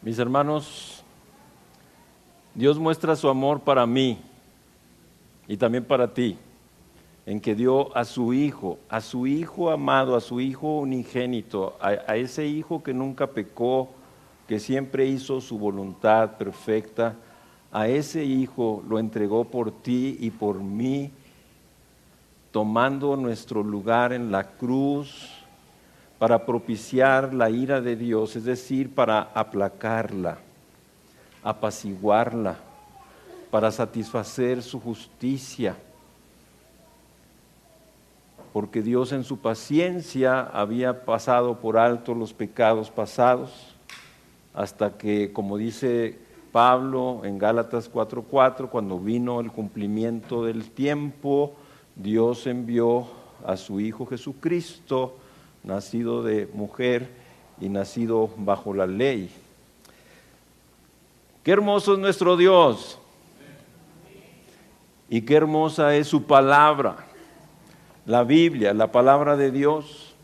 Mis hermanos, Dios muestra su amor para mí y también para ti, en que dio a su Hijo amado, a su Hijo unigénito, a ese Hijo que nunca pecó, que siempre hizo su voluntad perfecta, a ese Hijo lo entregó por ti y por mí, tomando nuestro lugar en la cruz para propiciar la ira de Dios, es decir, para aplacarla, apaciguarla, para satisfacer su justicia. Porque Dios en su paciencia había pasado por alto los pecados pasados, hasta que, como dice Pablo en Gálatas 4:4, cuando vino el cumplimiento del tiempo, Dios envió a su Hijo Jesucristo, nacido de mujer y nacido bajo la ley. Qué hermoso es nuestro Dios y qué hermosa es su palabra, la Biblia, la palabra de Dios,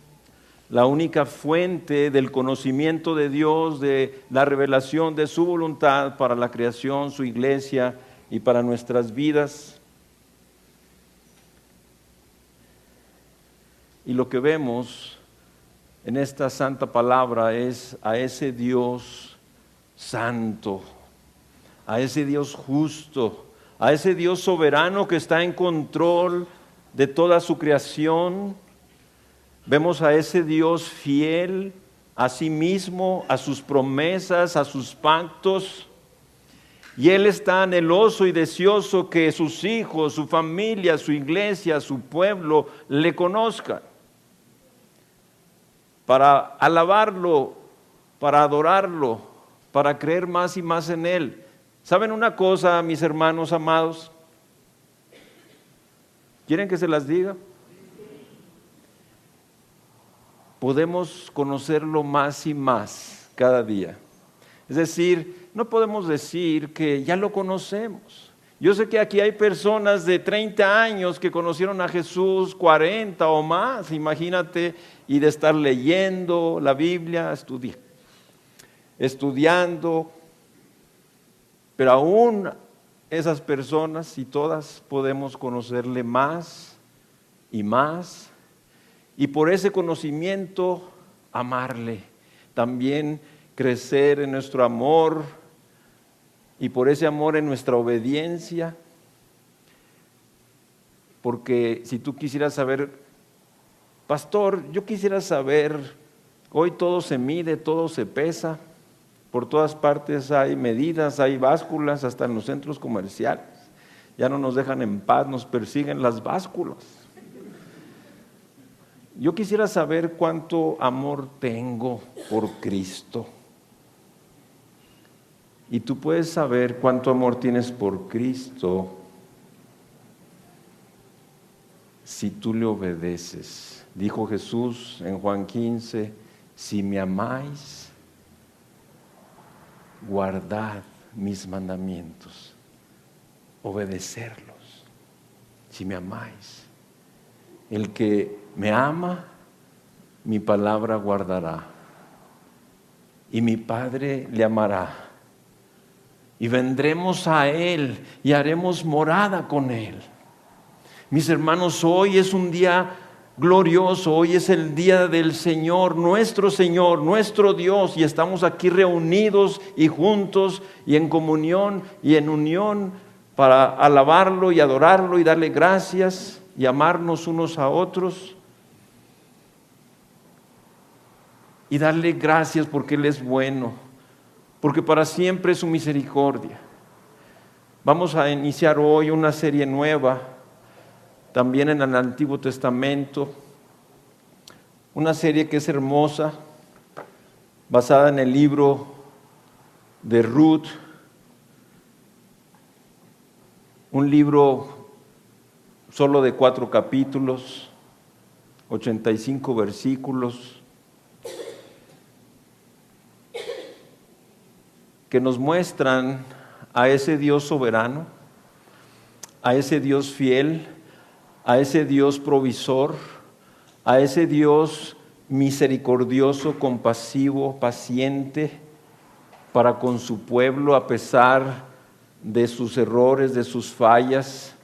la única fuente del conocimiento de Dios, de la revelación de su voluntad para la creación, su iglesia y para nuestras vidas. Y lo que vemos en esta santa palabra es a ese Dios santo, a ese Dios justo, a ese Dios soberano que está en control de toda su creación. Vemos a ese Dios fiel a sí mismo, a sus promesas, a sus pactos. Y Él está anheloso y deseoso que sus hijos, su familia, su iglesia, su pueblo le conozcan, para alabarlo, para adorarlo, para creer más y más en Él. ¿Saben una cosa, mis hermanos amados? ¿Quieren que se las diga? Podemos conocerlo más y más cada día. Es decir, no podemos decir que ya lo conocemos. Yo sé que aquí hay personas de 30 años que conocieron a Jesús, 40 o más, imagínate, y de estar leyendo la Biblia, estudiando, pero aún esas personas y todas podemos conocerle más y más, y por ese conocimiento amarle, también crecer en nuestro amor, y por ese amor en nuestra obediencia. Porque si tú quisieras saber, pastor, yo quisiera saber, hoy todo se mide, todo se pesa, por todas partes hay medidas, hay básculas, hasta en los centros comerciales. Ya no nos dejan en paz, nos persiguen las básculas. Yo quisiera saber cuánto amor tengo por Cristo. Y tú puedes saber cuánto amor tienes por Cristo si tú le obedeces. Dijo Jesús en Juan 15, si me amáis, guardad mis mandamientos, obedecerlos, si me amáis. El que me ama, mi palabra guardará, y mi Padre le amará. Y vendremos a Él y haremos morada con Él. Mis hermanos, hoy es un día glorioso, hoy es el día del Señor, nuestro Dios, y estamos aquí reunidos y juntos y en comunión y en unión para alabarlo y adorarlo y darle gracias y amarnos unos a otros y darle gracias porque Él es bueno, porque para siempre es su misericordia. Vamos a iniciar hoy una serie nueva, también en el Antiguo Testamento, una serie que es hermosa, basada en el libro de Ruth, un libro solo de 4 capítulos, 85 versículos, que nos muestran a ese Dios soberano, a ese Dios fiel, a ese Dios provisor, a ese Dios misericordioso, compasivo, paciente, para con su pueblo a pesar de sus errores, de sus fallas,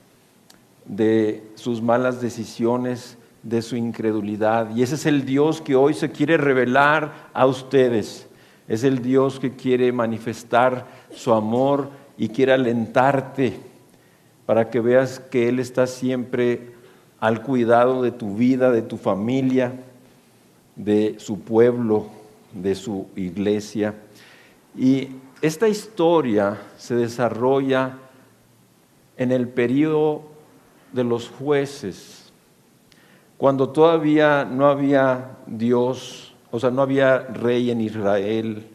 de sus malas decisiones, de su incredulidad. Y ese es el Dios que hoy se quiere revelar a ustedes. Es el Dios que quiere manifestar su amor y quiere alentarte para que veas que Él está siempre al cuidado de tu vida, de tu familia, de su pueblo, de su iglesia. Y esta historia se desarrolla en el período de los jueces, cuando todavía no había Dios, o sea, no había rey en Israel.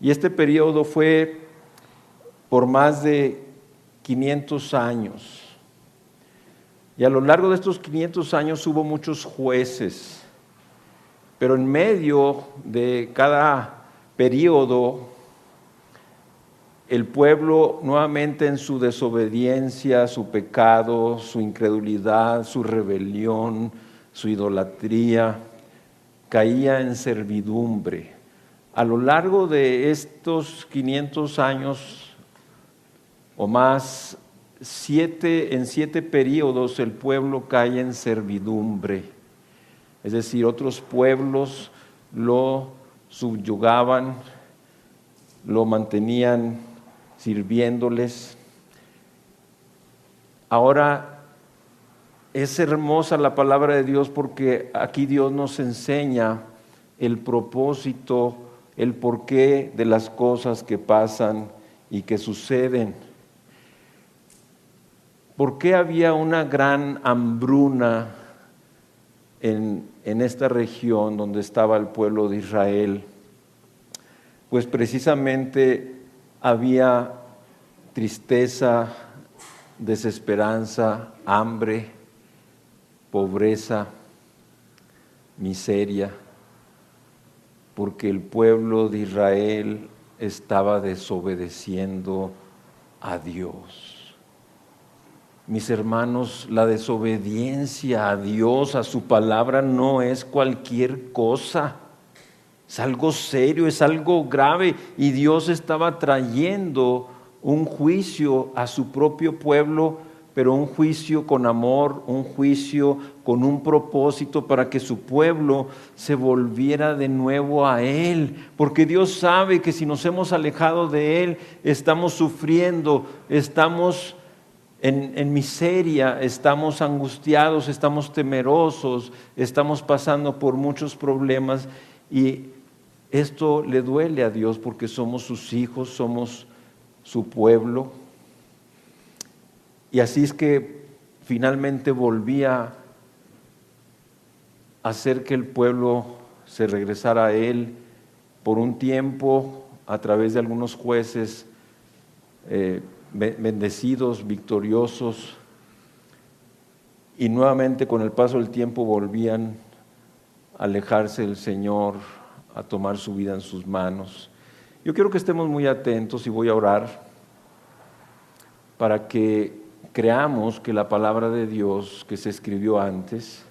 Y este periodo fue por más de 500 años. Y a lo largo de estos 500 años hubo muchos jueces, pero en medio de cada periodo, el pueblo nuevamente en su desobediencia, su pecado, su incredulidad, su rebelión, su idolatría, caía en servidumbre. A lo largo de estos 500 años o más, en 7 periodos el pueblo cae en servidumbre. Es decir, otros pueblos lo subyugaban, lo mantenían sirviéndoles. Ahora es hermosa la palabra de Dios porque aquí Dios nos enseña el propósito, el porqué de las cosas que pasan y que suceden. ¿Por qué había una gran hambruna en esta región donde estaba el pueblo de Israel? Pues precisamente había tristeza, desesperanza, hambre, pobreza, miseria, porque el pueblo de Israel estaba desobedeciendo a Dios. Mis hermanos, la desobediencia a Dios, a su palabra, no es cualquier cosa. Es algo serio, es algo grave, y Dios estaba trayendo un juicio a su propio pueblo, pero un juicio con amor, un juicio con un propósito para que su pueblo se volviera de nuevo a Él, porque Dios sabe que si nos hemos alejado de Él, estamos sufriendo, estamos en miseria, estamos angustiados, estamos temerosos, estamos pasando por muchos problemas, y esto le duele a Dios porque somos sus hijos, somos su pueblo. Y así es que finalmente volvía a hacer que el pueblo se regresara a Él por un tiempo a través de algunos jueces bendecidos, victoriosos, y nuevamente con el paso del tiempo volvían a alejarse del Señor, a tomar su vida en sus manos. Yo quiero que estemos muy atentos y voy a orar para que creamos que la palabra de Dios que se escribió antes,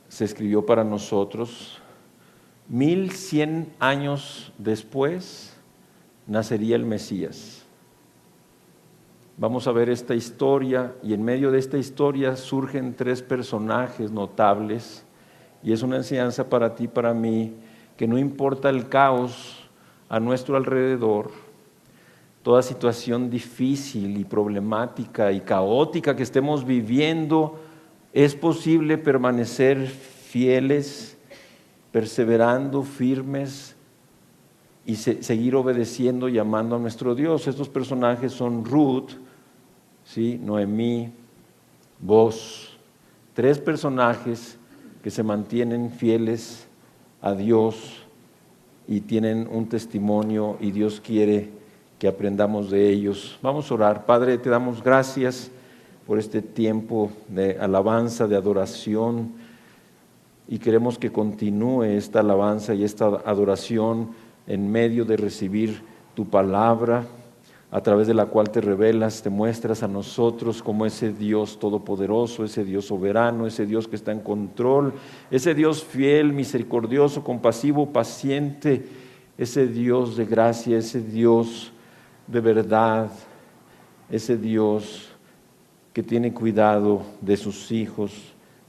se escribió para nosotros. 1100 años después nacería el Mesías. Vamos a ver esta historia, y en medio de esta historia surgen 3 personajes notables, y es una enseñanza para ti, para mí, que no importa el caos a nuestro alrededor, toda situación difícil y problemática y caótica que estemos viviendo, es posible permanecer fieles, perseverando, firmes, y seguir obedeciendo y amando a nuestro Dios. Estos personajes son Ruth, ¿sí? Noemí, Boaz, 3 personajes que se mantienen fieles a Dios y tienen un testimonio, y Dios quiere que aprendamos de ellos. Vamos a orar. Padre, te damos gracias por este tiempo de alabanza, de adoración, y queremos que continúe esta alabanza y esta adoración en medio de recibir tu palabra, a través de la cual te revelas, te muestras a nosotros como ese Dios todopoderoso, ese Dios soberano, ese Dios que está en control, ese Dios fiel, misericordioso, compasivo, paciente, ese Dios de gracia, ese Dios de verdad, ese Dios que tiene cuidado de sus hijos,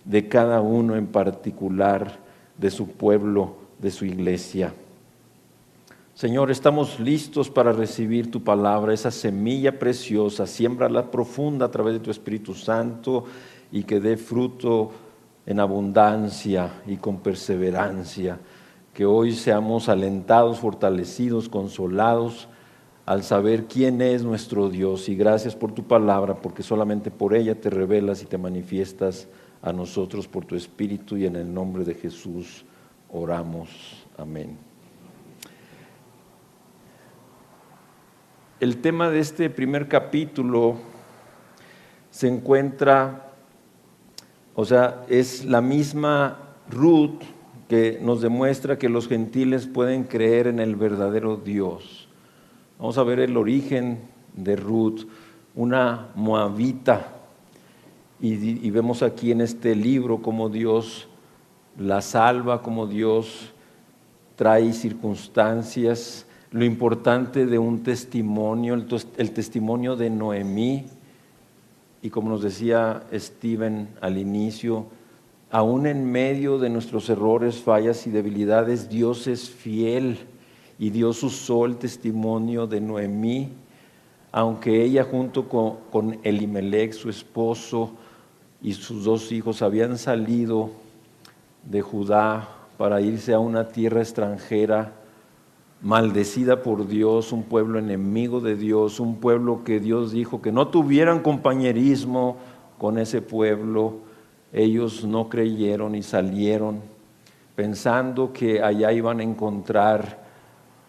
de cada uno en particular, de su pueblo, de su iglesia. Señor, estamos listos para recibir tu palabra, esa semilla preciosa, siémbrala profunda a través de tu Espíritu Santo y que dé fruto en abundancia y con perseverancia. Que hoy seamos alentados, fortalecidos, consolados al saber quién es nuestro Dios. Y gracias por tu palabra, porque solamente por ella te revelas y te manifiestas a nosotros por tu Espíritu, y en el nombre de Jesús oramos. Amén. El tema de este primer capítulo se encuentra, es la misma Ruth que nos demuestra que los gentiles pueden creer en el verdadero Dios. Vamos a ver el origen de Ruth, una moabita, y vemos aquí en este libro cómo Dios la salva, cómo Dios trae circunstancias. Lo importante de un testimonio, el testimonio de Noemí, y como nos decía Steven al inicio, aún en medio de nuestros errores, fallas y debilidades, Dios es fiel, y Dios usó el testimonio de Noemí, aunque ella junto con Elimelec, su esposo, y sus 2 hijos habían salido de Judá para irse a una tierra extranjera, maldecida por Dios, un pueblo enemigo de Dios, un pueblo que Dios dijo que no tuvieran compañerismo con ese pueblo. Ellos no creyeron y salieron pensando que allá iban a encontrar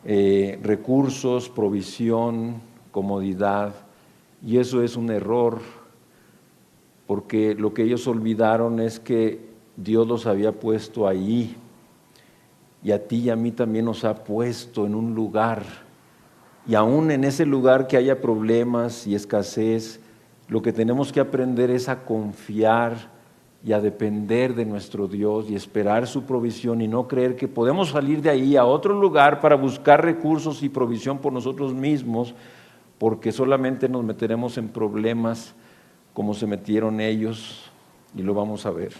recursos, provisión, comodidad, y eso es un error, porque lo que ellos olvidaron es que Dios los había puesto ahí, y a ti y a mí también nos ha puesto en un lugar, y aún en ese lugar que haya problemas y escasez, lo que tenemos que aprender es a confiar y a depender de nuestro Dios y esperar su provisión, y no creer que podemos salir de ahí a otro lugar para buscar recursos y provisión por nosotros mismos, porque solamente nos meteremos en problemas como se metieron ellos, y lo vamos a ver.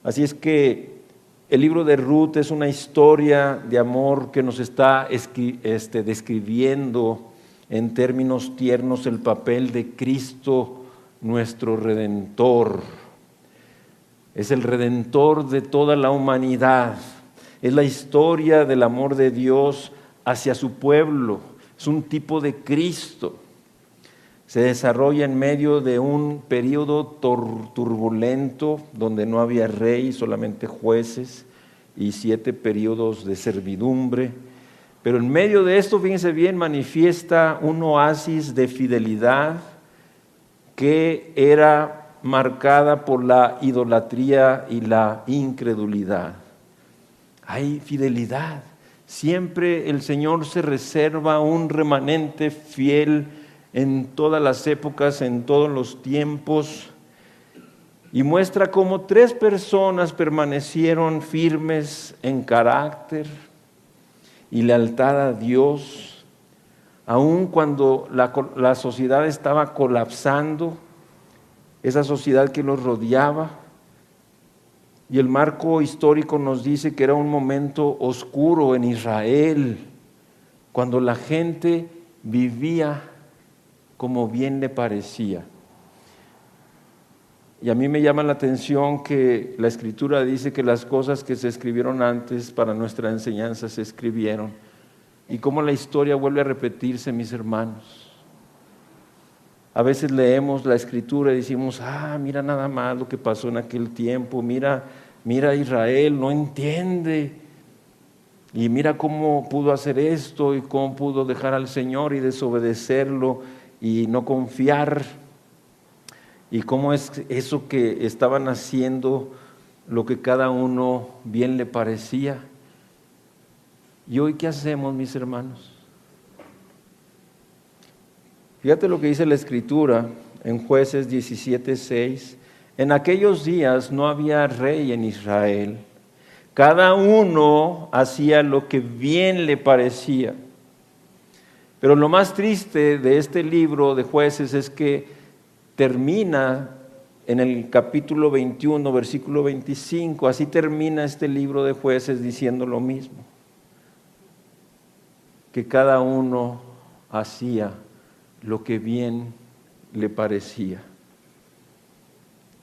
Así es que el libro de Ruth es una historia de amor que nos está describiendo en términos tiernos el papel de Cristo, nuestro Redentor. Es el Redentor de toda la humanidad. Es la historia del amor de Dios hacia su pueblo. Es un tipo de Cristo. Se desarrolla en medio de un periodo turbulento donde no había rey, solamente jueces, y 7 periodos de servidumbre. Pero en medio de esto, fíjense bien, manifiesta un oasis de fidelidad que era marcada por la idolatría y la incredulidad. Hay fidelidad. Siempre el Señor se reserva un remanente fiel en todas las épocas, en todos los tiempos, y muestra cómo 3 personas permanecieron firmes en carácter y lealtad a Dios, aun cuando la sociedad estaba colapsando, esa sociedad que los rodeaba. Y el marco histórico nos dice que era un momento oscuro en Israel, cuando la gente vivía como bien le parecía. Y a mí me llama la atención que la Escritura dice que las cosas que se escribieron antes para nuestra enseñanza se escribieron. Y cómo la historia vuelve a repetirse, mis hermanos. A veces leemos la Escritura y decimos, mira nada más lo que pasó en aquel tiempo, mira Israel, no entiende. Y mira cómo pudo hacer esto y cómo pudo dejar al Señor y desobedecerlo y no confiar, y cómo es eso que estaban haciendo lo que cada uno bien le parecía. ¿Y hoy qué hacemos, mis hermanos? Fíjate lo que dice la Escritura en Jueces 17:6. En aquellos días no había rey en Israel, Cada uno hacía lo que bien le parecía. Pero lo más triste de este libro de Jueces es que termina en el capítulo 21, versículo 25. Así termina este libro de Jueces diciendo lo mismo. Que cada uno hacía lo que bien le parecía.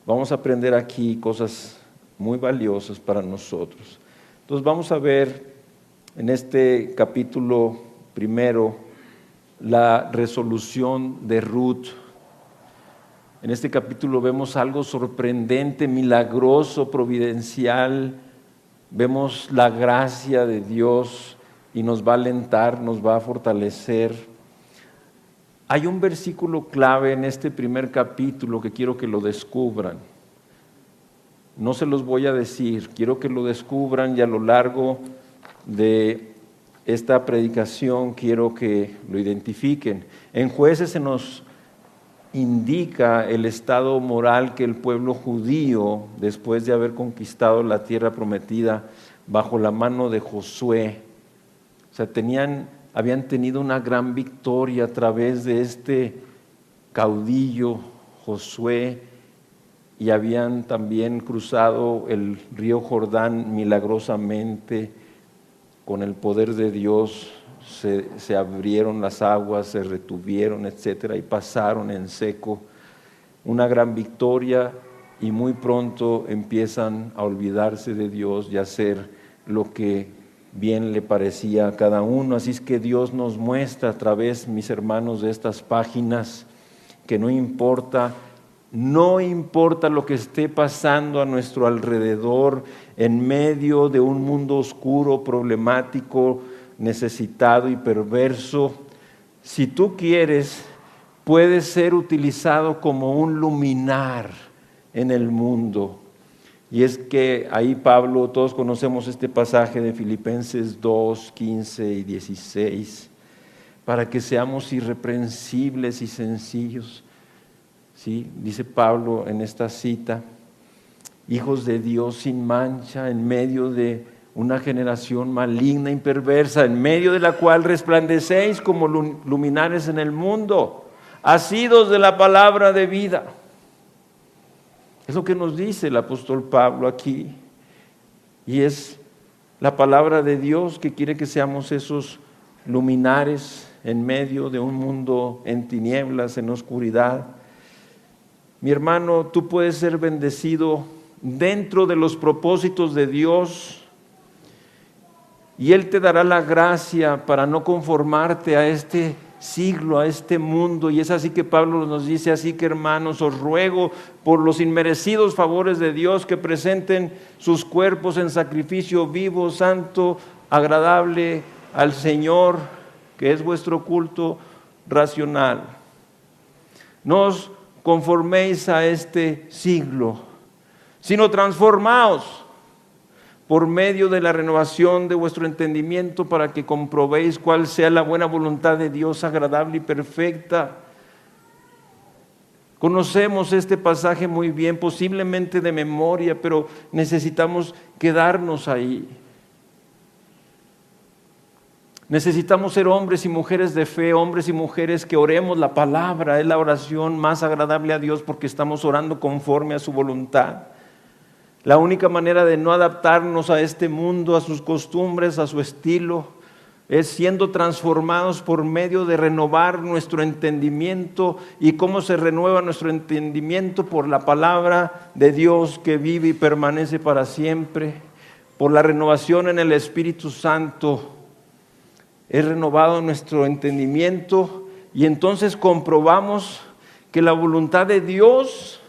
Vamos a aprender aquí cosas muy valiosas para nosotros. Entonces vamos a ver en este capítulo primero la resolución de Ruth. En este capítulo vemos algo sorprendente, milagroso, providencial. Vemos la gracia de Dios y nos va a alentar, nos va a fortalecer. Hay un versículo clave en este primer capítulo que quiero que lo descubran. No se los voy a decir, quiero que lo descubran y a lo largo de esta predicación quiero que lo identifiquen. En Jueces se nos indica el estado moral que el pueblo judío, después de haber conquistado la tierra prometida bajo la mano de Josué, o sea, habían tenido una gran victoria a través de este caudillo Josué y habían también cruzado el río Jordán milagrosamente con el poder de Dios. Se abrieron las aguas, se retuvieron, etcétera, y pasaron en seco. Una gran victoria y muy pronto empiezan a olvidarse de Dios y a hacer lo que bien le parecía a cada uno. Así es que Dios nos muestra a través, mis hermanos, de estas páginas que no importa lo que esté pasando a nuestro alrededor, en medio de un mundo oscuro, problemático, necesitado y perverso, si tú quieres, puedes ser utilizado como un luminar en el mundo. Y es que ahí Pablo, todos conocemos este pasaje de Filipenses 2, 15 y 16, para que seamos irreprensibles y sencillos. ¿Sí? Dice Pablo en esta cita, hijos de Dios sin mancha, en medio de una generación maligna y perversa, en medio de la cual resplandecéis como luminares en el mundo, asidos de la palabra de vida. Es lo que nos dice el apóstol Pablo aquí, y es la palabra de Dios que quiere que seamos esos luminares en medio de un mundo en tinieblas, en oscuridad. Mi hermano, tú puedes ser bendecido dentro de los propósitos de Dios y Él te dará la gracia para no conformarte a este siglo, a este mundo. Y es así que Pablo nos dice, así que hermanos, os ruego por los inmerecidos favores de Dios que presenten sus cuerpos en sacrificio vivo, santo, agradable al Señor, que es vuestro culto racional. No os conforméis a este siglo, sino transformaos por medio de la renovación de vuestro entendimiento para que comprobéis cuál sea la buena voluntad de Dios agradable y perfecta. Conocemos este pasaje muy bien, posiblemente de memoria, pero necesitamos quedarnos ahí. Necesitamos ser hombres y mujeres de fe, hombres y mujeres que oremos la palabra. Es la oración más agradable a Dios porque estamos orando conforme a su voluntad. La única manera de no adaptarnos a este mundo, a sus costumbres, a su estilo, es siendo transformados por medio de renovar nuestro entendimiento. ¿Y cómo se renueva nuestro entendimiento? Por la palabra de Dios que vive y permanece para siempre, por la renovación en el Espíritu Santo. Es renovado nuestro entendimiento y entonces comprobamos que la voluntad de Dios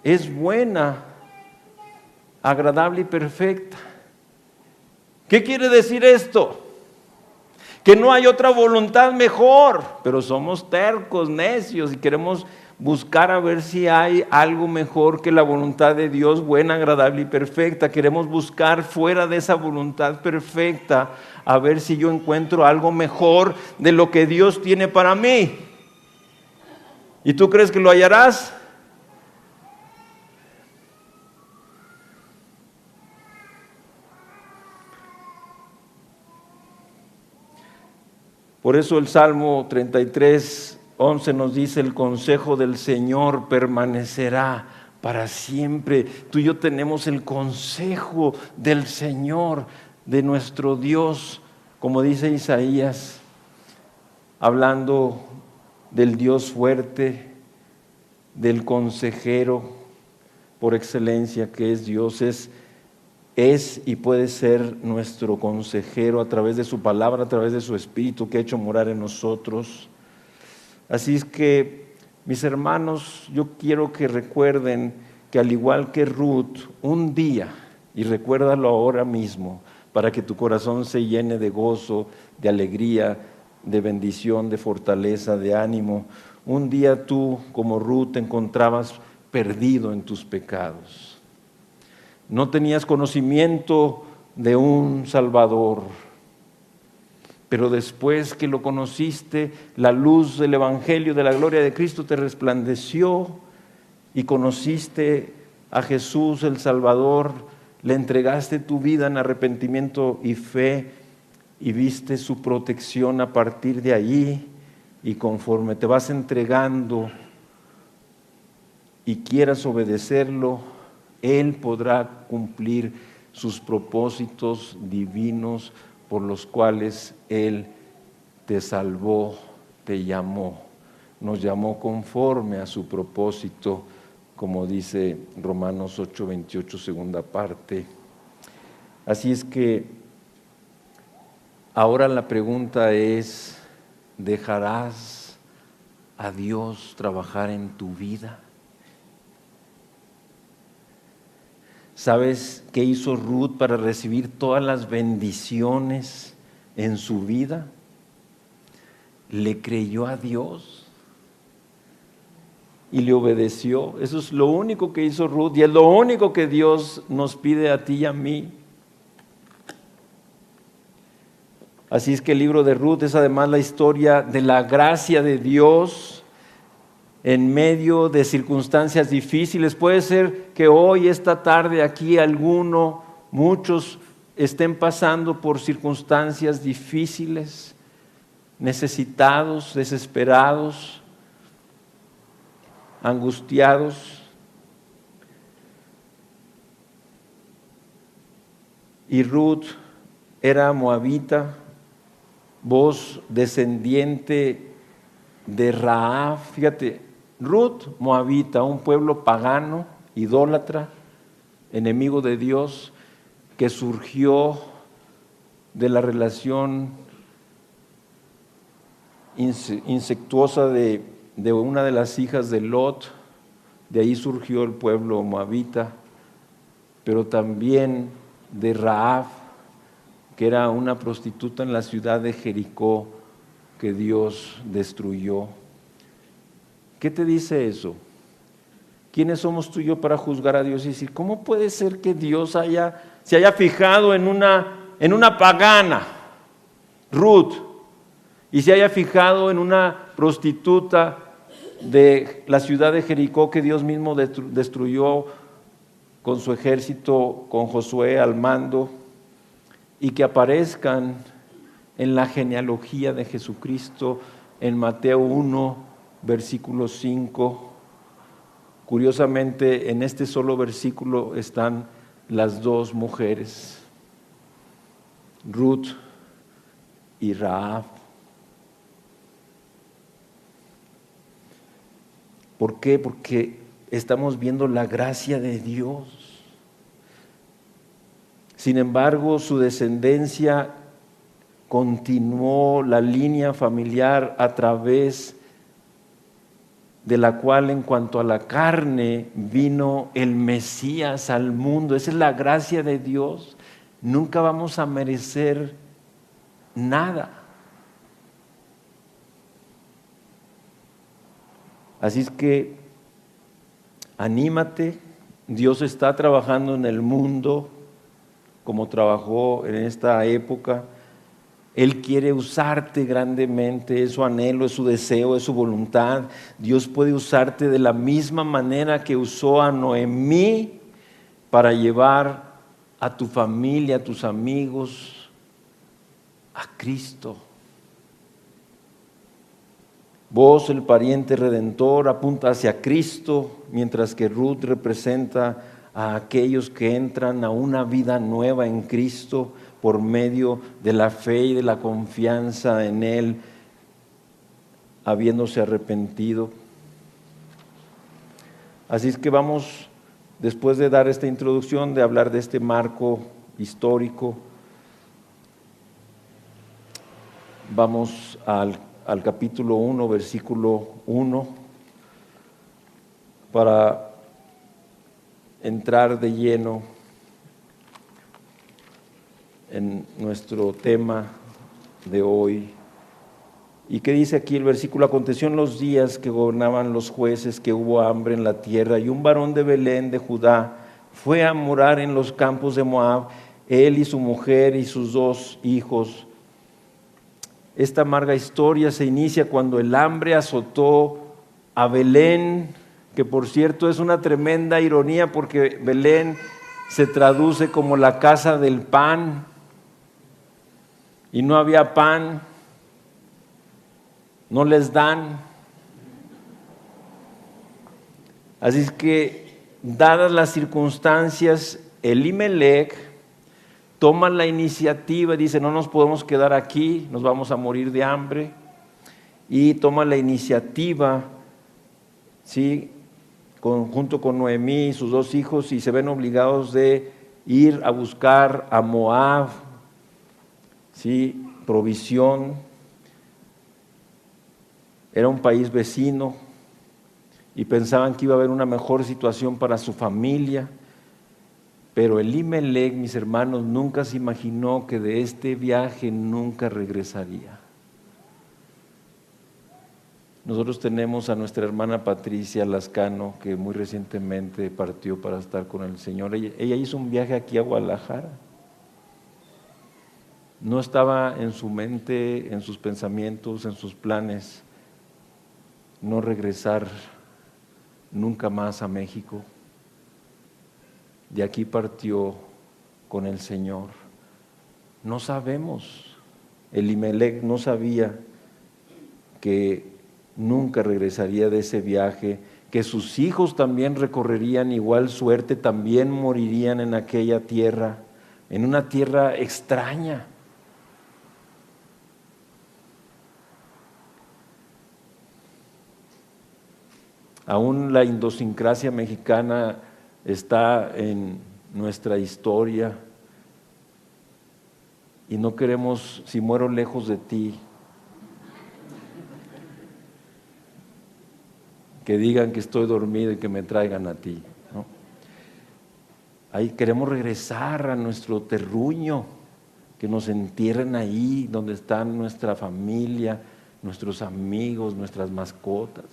es buena, agradable y perfecta. ¿Qué quiere decir esto? Que no hay otra voluntad mejor, pero somos tercos, necios y queremos buscar a ver si hay algo mejor que la voluntad de Dios, buena, agradable y perfecta. Queremos buscar fuera de esa voluntad perfecta a ver si yo encuentro algo mejor de lo que Dios tiene para mí. ¿Y tú crees que lo hallarás? Por eso el Salmo 33:11 nos dice: el consejo del Señor permanecerá para siempre. Tú y yo tenemos el consejo del Señor, de nuestro Dios, como dice Isaías, hablando del Dios fuerte, del consejero por excelencia que es Dios. Es y puede ser nuestro consejero a través de su palabra, a través de su Espíritu que ha hecho morar en nosotros. Así es que, mis hermanos, yo quiero que recuerden que al igual que Ruth, un día, y recuérdalo ahora mismo, para que tu corazón se llene de gozo, de alegría, de bendición, de fortaleza, de ánimo. Un día tú, como Ruth, te encontrabas perdido en tus pecados. No tenías conocimiento de un Salvador, pero después que lo conociste, la luz del Evangelio de la gloria de Cristo te resplandeció y conociste a Jesús el Salvador, le entregaste tu vida en arrepentimiento y fe y viste su protección a partir de allí, y conforme te vas entregando y quieras obedecerlo, Él podrá cumplir sus propósitos divinos por los cuales Él te salvó, te llamó. Nos llamó conforme a su propósito, como dice Romanos 8:28, segunda parte. Así es que ahora la pregunta es: ¿dejarás a Dios trabajar en tu vida? ¿Sabes qué hizo Ruth para recibir todas las bendiciones en su vida? Le creyó a Dios y le obedeció. Eso es lo único que hizo Ruth, y es lo único que Dios nos pide a ti y a mí. Así es que el libro de Ruth es además la historia de la gracia de Dios en medio de circunstancias difíciles. Puede ser que hoy, esta tarde, aquí muchos estén pasando por circunstancias difíciles, necesitados, desesperados, angustiados. Y Ruth era moabita, voz descendiente de Rahab. Fíjate, Ruth, moabita, un pueblo pagano, idólatra, enemigo de Dios, que surgió de la relación incestuosa de una de las hijas de Lot. De ahí surgió el pueblo moabita, pero también de Rahab, que era una prostituta en la ciudad de Jericó que Dios destruyó. ¿Qué te dice eso? ¿Quiénes somos tú y yo para juzgar a Dios y decir, cómo puede ser que Dios se haya fijado en una pagana, Ruth, y se haya fijado en una prostituta de la ciudad de Jericó que Dios mismo destruyó con su ejército, con Josué al mando, y que aparezcan en la genealogía de Jesucristo en Mateo 1, versículo 5? Curiosamente, en este solo versículo están las dos mujeres, Ruth y Rahab. ¿Por qué? Porque estamos viendo la gracia de Dios. Sin embargo, su descendencia continuó la línea familiar a través de la cual, en cuanto a la carne, vino el Mesías al mundo. Esa es la gracia de Dios. Nunca vamos a merecer nada. Así es que anímate. Dios está trabajando en el mundo como trabajó en esta época. Él quiere usarte grandemente, es su anhelo, es su deseo, es su voluntad. Dios puede usarte de la misma manera que usó a Noemí para llevar a tu familia, a tus amigos, a Cristo. Vos, el pariente redentor, apunta hacia Cristo, mientras que Ruth representa a aquellos que entran a una vida nueva en Cristo por medio de la fe y de la confianza en Él, habiéndose arrepentido. Así es que vamos, después de dar esta introducción, de hablar de este marco histórico, vamos al capítulo 1, versículo 1, para entrar de lleno en nuestro tema de hoy. ¿Y qué dice aquí el versículo? Aconteció en los días que gobernaban los jueces que hubo hambre en la tierra, y un varón de Belén de Judá fue a morar en los campos de Moab, él y su mujer y sus 2 hijos. Esta amarga historia se inicia cuando el hambre azotó a Belén, que por cierto es una tremenda ironía porque Belén se traduce como la casa del pan, y no había pan, no les dan. Así es que, dadas las circunstancias, Elimelec toma la iniciativa y dice: no nos podemos quedar aquí, nos vamos a morir de hambre. Y toma la iniciativa, ¿sí?, junto con Noemí y sus 2 hijos, y se ven obligados de ir a buscar a Moab, ¿sí?, provisión. Era un país vecino y pensaban que iba a haber una mejor situación para su familia. Pero Elimelec, mis hermanos, nunca se imaginó que de este viaje nunca regresaría. Nosotros tenemos a nuestra hermana Patricia Lascano, que muy recientemente partió para estar con el Señor. Ella hizo un viaje aquí a Guadalajara. No estaba en su mente, en sus pensamientos, en sus planes, no regresar nunca más a México. De aquí partió con el Señor. No sabemos, Elimelec no sabía que nunca regresaría de ese viaje, que sus hijos también recorrerían igual suerte, también morirían en aquella tierra, en una tierra extraña. Aún la idiosincrasia mexicana está en nuestra historia y no queremos, si muero lejos de ti, que digan que estoy dormido y que me traigan a ti, ¿no? Ahí queremos regresar a nuestro terruño, que nos entierren ahí donde está nuestra familia, nuestros amigos, nuestras mascotas.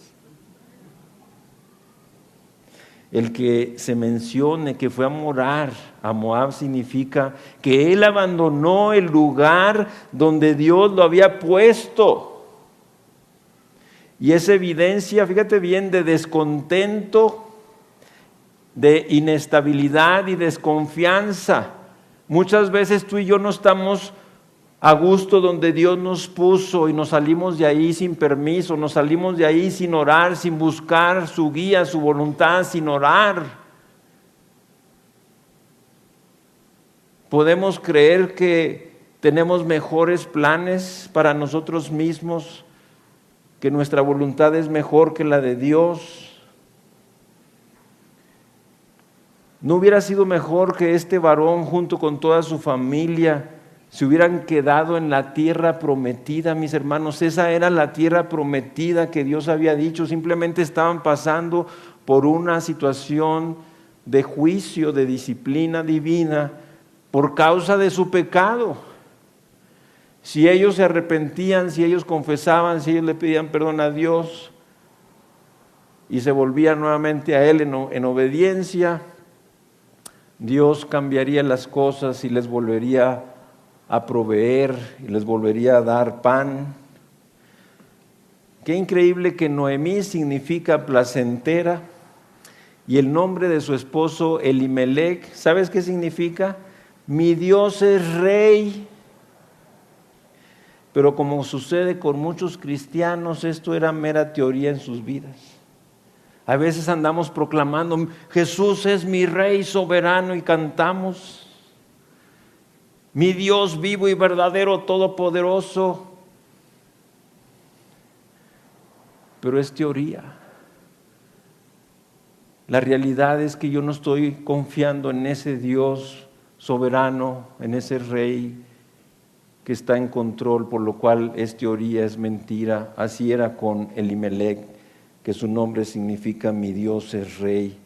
El que se mencione que fue a morar a Moab significa que él abandonó el lugar donde Dios lo había puesto. Y es evidencia, fíjate bien, de descontento, de inestabilidad y desconfianza. Muchas veces tú y yo no estamos a gusto donde Dios nos puso y nos salimos de ahí sin permiso, nos salimos de ahí sin orar, sin buscar su guía, su voluntad, sin orar. Podemos creer que tenemos mejores planes para nosotros mismos, que nuestra voluntad es mejor que la de Dios. ¿No hubiera sido mejor que este varón junto con toda su familia se hubieran quedado en la tierra prometida, mis hermanos? Esa era la tierra prometida que Dios había dicho. Simplemente estaban pasando por una situación de juicio, de disciplina divina por causa de su pecado. Si ellos se arrepentían, si ellos confesaban, si ellos le pedían perdón a Dios y se volvían nuevamente a Él en obediencia, Dios cambiaría las cosas y les volvería a proveer y les volvería a dar pan. Qué increíble que Noemí significa placentera y el nombre de su esposo Elimelec, ¿sabes qué significa? Mi Dios es rey. Pero como sucede con muchos cristianos, esto era mera teoría en sus vidas. A veces andamos proclamando, Jesús es mi Rey soberano, y cantamos, mi Dios vivo y verdadero, todopoderoso. Pero es teoría. La realidad es que yo no estoy confiando en ese Dios soberano, en ese Rey que está en control, por lo cual es teoría, es mentira. Así era con Elimelec, que su nombre significa mi Dios es Rey.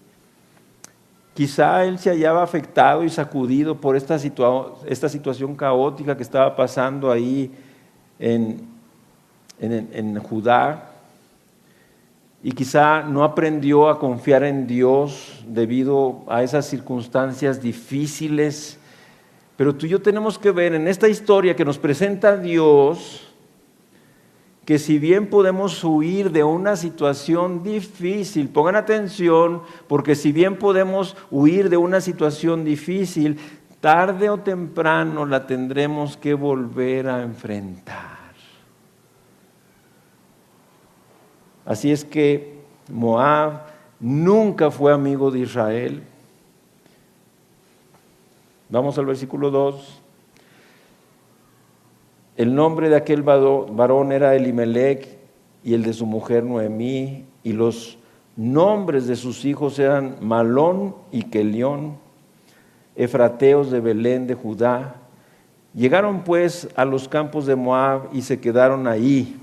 Quizá él se hallaba afectado y sacudido por esta situación caótica que estaba pasando ahí en Judá, y quizá no aprendió a confiar en Dios debido a esas circunstancias difíciles. Pero tú y yo tenemos que ver en esta historia que nos presenta Dios, que si bien podemos huir de una situación difícil, pongan atención, porque si bien podemos huir de una situación difícil, tarde o temprano la tendremos que volver a enfrentar. Así es que Moab nunca fue amigo de Israel. Vamos al versículo 2. El nombre de aquel varón era Elimelec, y el de su mujer Noemí, y los nombres de sus hijos eran Malón y Quelión, efrateos de Belén de Judá. Llegaron pues a los campos de Moab y se quedaron ahí.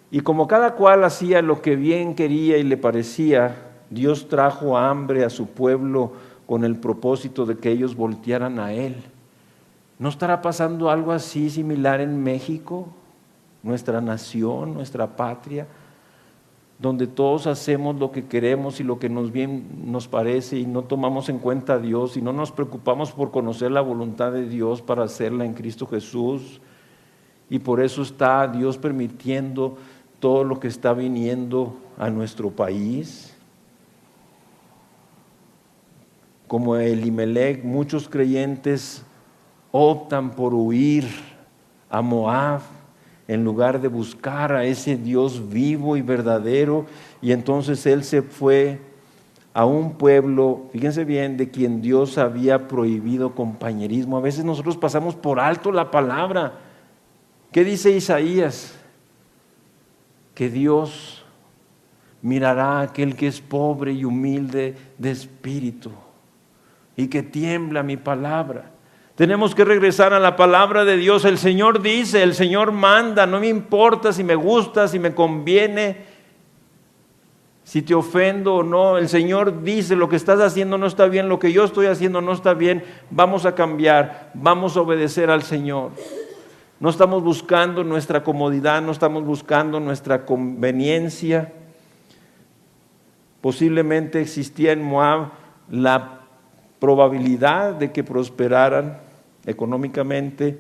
Y como cada cual hacía lo que bien quería y le parecía, Dios trajo hambre a su pueblo con el propósito de que ellos voltearan a Él. ¿No estará pasando algo así similar en México, nuestra nación, nuestra patria, donde todos hacemos lo que queremos y lo que bien nos parece, y no tomamos en cuenta a Dios y no nos preocupamos por conocer la voluntad de Dios para hacerla en Cristo Jesús? Y por eso está Dios permitiendo todo lo que está viniendo a nuestro país. Como Elimelec, muchos creyentes optan por huir a Moab en lugar de buscar a ese Dios vivo y verdadero, y entonces él se fue a un pueblo, fíjense bien, de quien Dios había prohibido compañerismo. A veces nosotros pasamos por alto la palabra. ¿Qué dice Isaías? Que Dios mirará a aquel que es pobre y humilde de espíritu y que tiembla mi palabra. Tenemos que regresar a la palabra de Dios. El Señor dice, el Señor manda, no me importa si me gusta, si me conviene, si te ofendo o no. El Señor dice, lo que estás haciendo no está bien, lo que yo estoy haciendo no está bien, vamos a cambiar, vamos a obedecer al Señor. No estamos buscando nuestra comodidad, no estamos buscando nuestra conveniencia. Posiblemente existía en Moab la probabilidad de que prosperaran económicamente,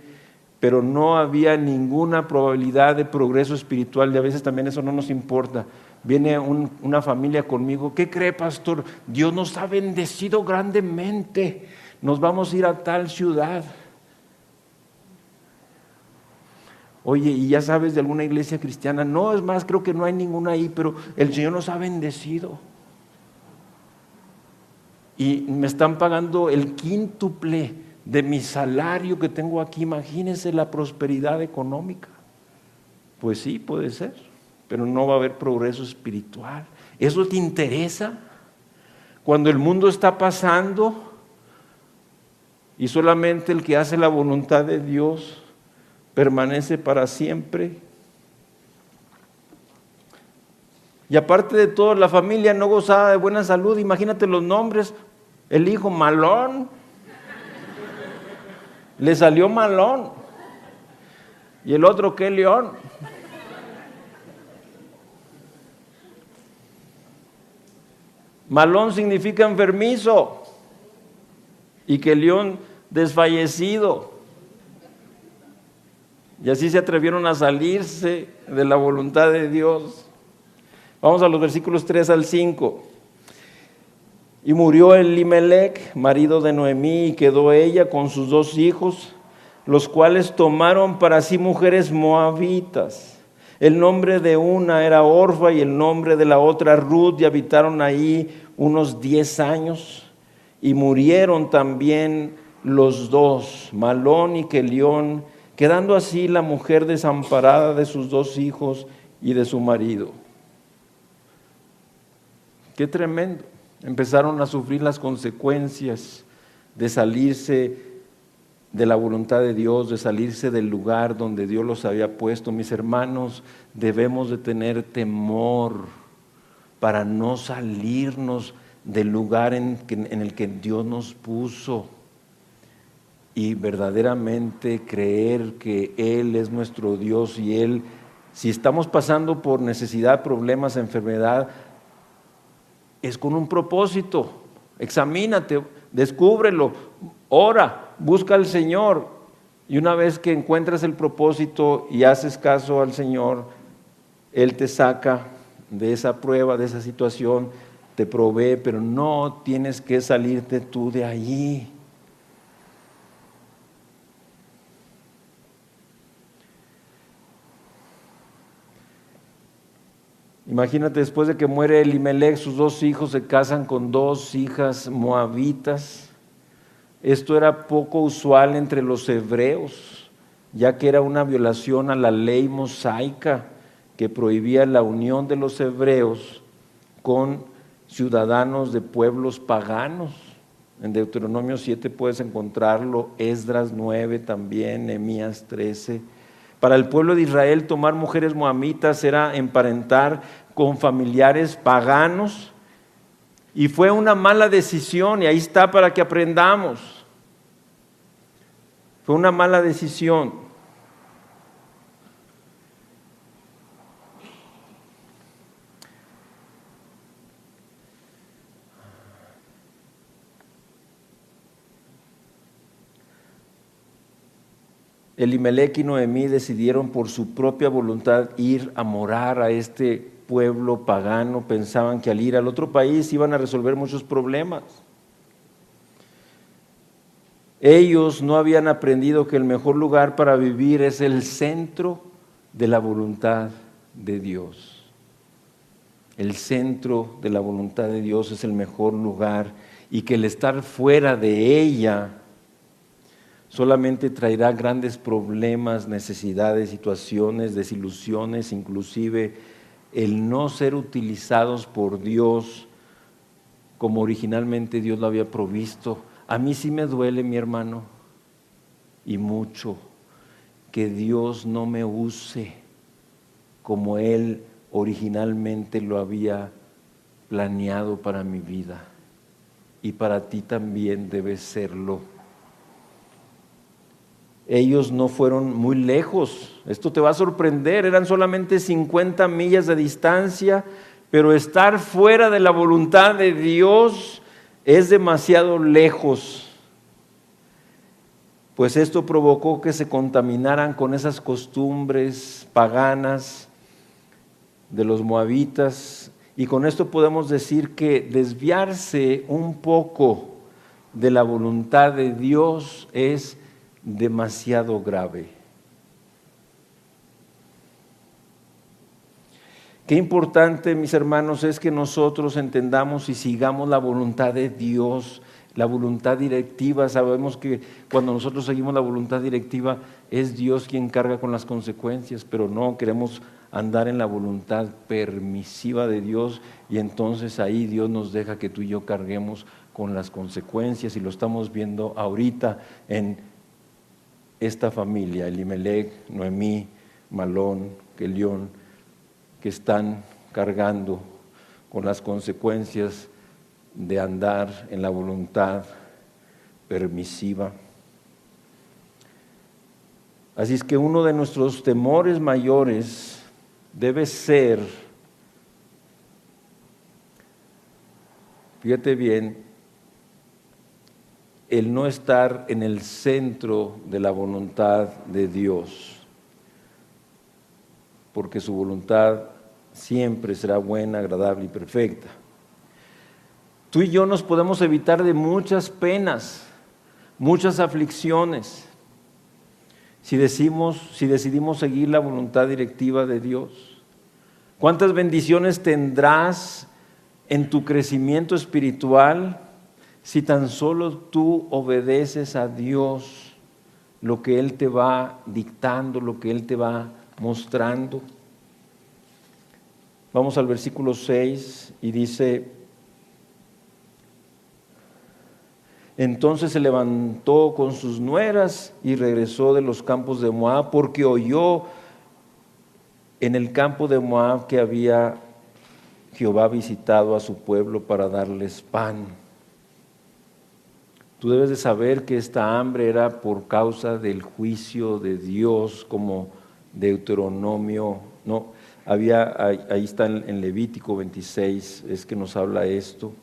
pero no había ninguna probabilidad de progreso espiritual, y a veces también eso no nos importa. Viene una familia conmigo, ¿qué cree, pastor? Dios nos ha bendecido grandemente, nos vamos a ir a tal ciudad. Oye, ¿y ya sabes de alguna iglesia cristiana? No, es más, creo que no hay ninguna ahí, pero el Señor nos ha bendecido. Y me están pagando el quíntuple de mi salario que tengo aquí. Imagínense la prosperidad económica. Pues sí, puede ser, pero no va a haber progreso espiritual. ¿Eso te interesa? Cuando el mundo está pasando y solamente el que hace la voluntad de Dios permanece para siempre. Y aparte de todo, la familia no gozaba de buena salud. Imagínate los nombres. El hijo Malón, le salió Malón. Y el otro, ¿qué león? Malón significa enfermizo, y que león, desfallecido. Y así se atrevieron a salirse de la voluntad de Dios. Vamos a los versículos 3 al 5. Y murió Elimelec, marido de Noemí, y quedó ella con sus 2 hijos, los cuales tomaron para sí mujeres moabitas. El nombre de una era Orfa y el nombre de la otra Ruth, y habitaron ahí unos 10 años, y murieron también los dos, Malón y Quelión, quedando así la mujer desamparada de sus 2 hijos y de su marido. Qué tremendo. Empezaron a sufrir las consecuencias de salirse de la voluntad de Dios, de salirse del lugar donde Dios los había puesto. Mis hermanos, debemos de tener temor para no salirnos del lugar en el que Dios nos puso y verdaderamente creer que Él es nuestro Dios y Él, si estamos pasando por necesidad, problemas, enfermedad, es con un propósito. Examínate, descúbrelo, ora, busca al Señor, y una vez que encuentras el propósito y haces caso al Señor, Él te saca de esa prueba, de esa situación, te provee, pero no tienes que salirte tú de allí. Imagínate, después de que muere Elimelech, sus 2 hijos se casan con 2 hijas moabitas. Esto era poco usual entre los hebreos, ya que era una violación a la ley mosaica que prohibía la unión de los hebreos con ciudadanos de pueblos paganos. En Deuteronomio 7 puedes encontrarlo, Esdras 9 también, Nehemías 13. Para el pueblo de Israel, tomar mujeres moabitas era emparentar con familiares paganos, y fue una mala decisión, y ahí está para que aprendamos. Fue una mala decisión. Elimelech y Noemí decidieron por su propia voluntad ir a morar a este pueblo pagano. Pensaban que al ir al otro país iban a resolver muchos problemas. Ellos no habían aprendido que el mejor lugar para vivir es el centro de la voluntad de Dios. El centro de la voluntad de Dios es el mejor lugar, y que el estar fuera de ella solamente traerá grandes problemas, necesidades, situaciones, desilusiones, inclusive el no ser utilizados por Dios como originalmente Dios lo había provisto. A mí sí me duele, mi hermano, y mucho, que Dios no me use como Él originalmente lo había planeado para mi vida, y para ti también debe serlo. Ellos no fueron muy lejos, esto te va a sorprender, eran solamente 50 millas de distancia, pero estar fuera de la voluntad de Dios es demasiado lejos, pues esto provocó que se contaminaran con esas costumbres paganas de los moabitas, y con esto podemos decir que desviarse un poco de la voluntad de Dios es demasiado grave. Qué importante, mis hermanos, es que nosotros entendamos y sigamos la voluntad de Dios, la voluntad directiva. Sabemos que cuando nosotros seguimos la voluntad directiva es Dios quien carga con las consecuencias, pero no queremos andar en la voluntad permisiva de Dios, y entonces ahí Dios nos deja que tú y yo carguemos con las consecuencias, y lo estamos viendo ahorita en esta familia, Elimelech, Noemí, Malón, Quelión, que están cargando con las consecuencias de andar en la voluntad permisiva. Así es que uno de nuestros temores mayores debe ser, fíjate bien, el no estar en el centro de la voluntad de Dios, porque su voluntad siempre será buena, agradable y perfecta. Tú y yo nos podemos evitar de muchas penas, muchas aflicciones, si decidimos seguir la voluntad directiva de Dios? ¿Cuántas bendiciones tendrás en tu crecimiento espiritual si tan solo tú obedeces a Dios lo que Él te va dictando, lo que Él te va mostrando? Vamos al versículo 6 y dice: entonces se levantó con sus nueras y regresó de los campos de Moab, porque oyó en el campo de Moab que había Jehová visitado a su pueblo para darles pan. Tú debes de saber que esta hambre era por causa del juicio de Dios, como Deuteronomio, no, ahí está en Levítico 26, es que nos habla esto.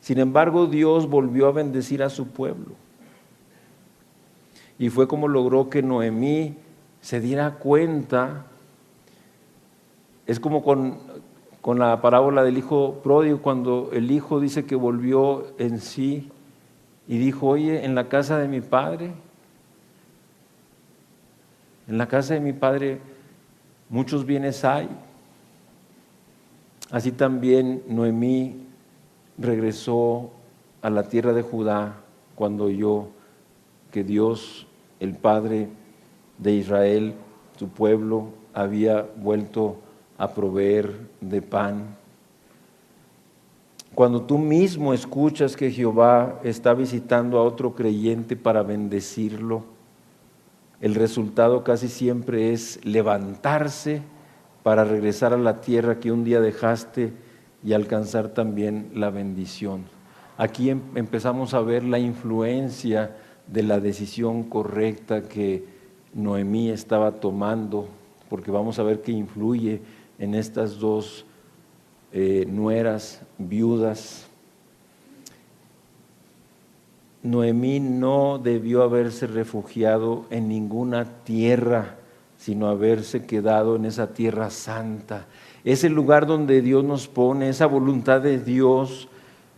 Sin embargo, Dios volvió a bendecir a su pueblo. Y fue como logró que Noemí se diera cuenta. Es como con la parábola del hijo pródigo, cuando el hijo dice que volvió en sí y dijo: oye, en la casa de mi padre muchos bienes hay. Así también Noemí regresó a la tierra de Judá cuando oyó que Dios, el Padre de Israel, su pueblo, había vuelto a proveer de pan. Cuando tú mismo escuchas que Jehová está visitando a otro creyente para bendecirlo, el resultado casi siempre es levantarse para regresar a la tierra que un día dejaste y alcanzar también la bendición. Aquí empezamos a ver la influencia de la decisión correcta que Noemí estaba tomando, porque vamos a ver que influye en estas dos nueras viudas. Noemí no debió haberse refugiado en ninguna tierra, sino haberse quedado en esa tierra santa. Es el lugar donde Dios nos pone, esa voluntad de Dios.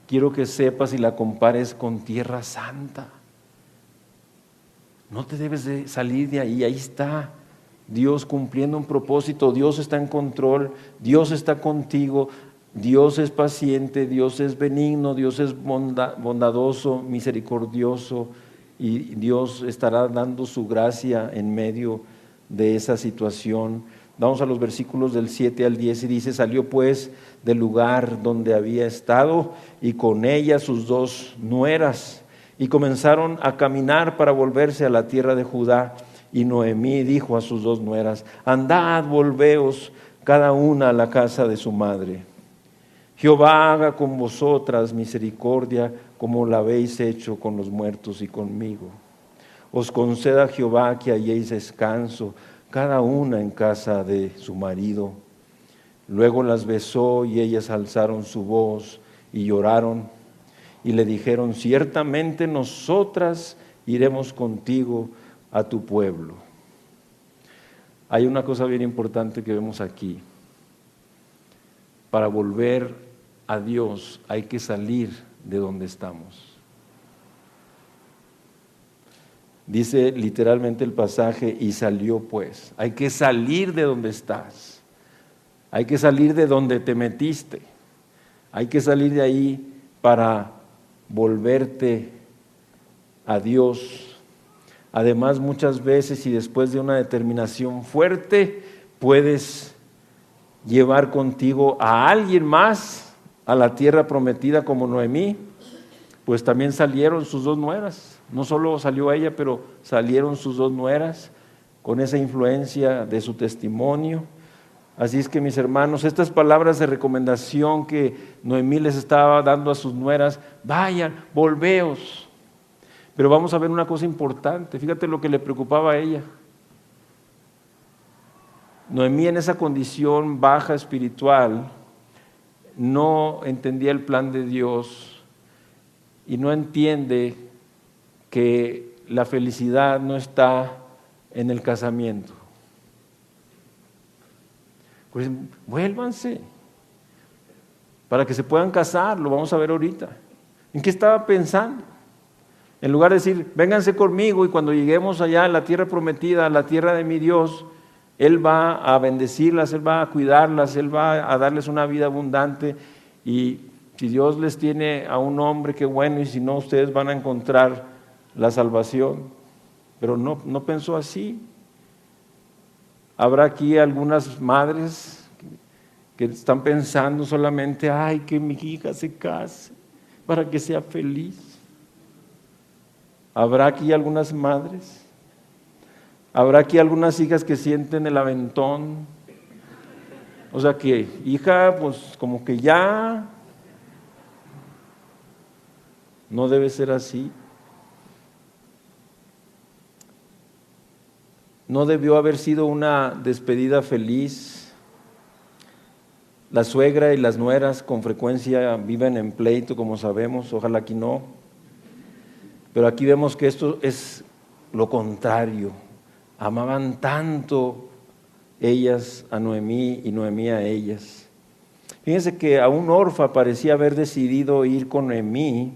Quiero que sepas y la compares con tierra santa. No te debes de salir de ahí, ahí está Dios cumpliendo un propósito. Dios está en control, Dios está contigo, Dios es paciente, Dios es benigno, Dios es bondadoso, misericordioso, y Dios estará dando su gracia en medio de esa situación. Vamos a los versículos del 7 al 10 y dice: salió pues del lugar donde había estado y con ella sus dos nueras, y comenzaron a caminar para volverse a la tierra de Judá. Y Noemí dijo a sus dos nueras: andad, volveos cada una a la casa de su madre. Jehová haga con vosotras misericordia como la habéis hecho con los muertos y conmigo. Os conceda Jehová que halléis descanso, cada una en casa de su marido. Luego las besó y ellas alzaron su voz y lloraron y le dijeron: ciertamente nosotras iremos contigo a tu pueblo. Hay una cosa bien importante que vemos aquí. Para volver a Dios hay que salir de donde estamos. Dice literalmente el pasaje: y salió pues. Hay que salir de donde estás. Hay que salir de donde te metiste. Hay que salir de ahí para volverte a Dios. Además, muchas veces y después de una determinación fuerte, puedes llevar contigo a alguien más a la tierra prometida, como Noemí. Pues también salieron sus dos nueras. No solo salió ella, pero salieron sus dos nueras con esa influencia de su testimonio. Así es que, mis hermanos, estas palabras de recomendación que Noemí les estaba dando a sus nueras: vayan, volveos. Pero vamos a ver una cosa importante. Fíjate lo que le preocupaba a ella. Noemí, en esa condición baja espiritual, no entendía el plan de Dios y no entiende que la felicidad no está en el casamiento. Pues vuélvanse para que se puedan casar, lo vamos a ver ahorita. ¿En qué estaba pensando? En lugar de decir, vénganse conmigo y cuando lleguemos allá a la tierra prometida, a la tierra de mi Dios, Él va a bendecirlas, Él va a cuidarlas, Él va a darles una vida abundante. Y si Dios les tiene a un hombre, qué bueno, y si no, ustedes van a encontrar la salvación. Pero no pensó así. Habrá aquí algunas madres que están pensando solamente, ay, que mi hija se case para que sea feliz. Habrá aquí algunas madres, habrá aquí algunas hijas que sienten el aventón. O sea que, hija, pues como que ya no debe ser así. No debió haber sido una despedida feliz. La suegra y las nueras con frecuencia viven en pleito, como sabemos, ojalá aquí no. Pero aquí vemos que esto es lo contrario. Amaban tanto ellas a Noemí y Noemí a ellas. Fíjense que aún Orfa parecía haber decidido ir con Noemí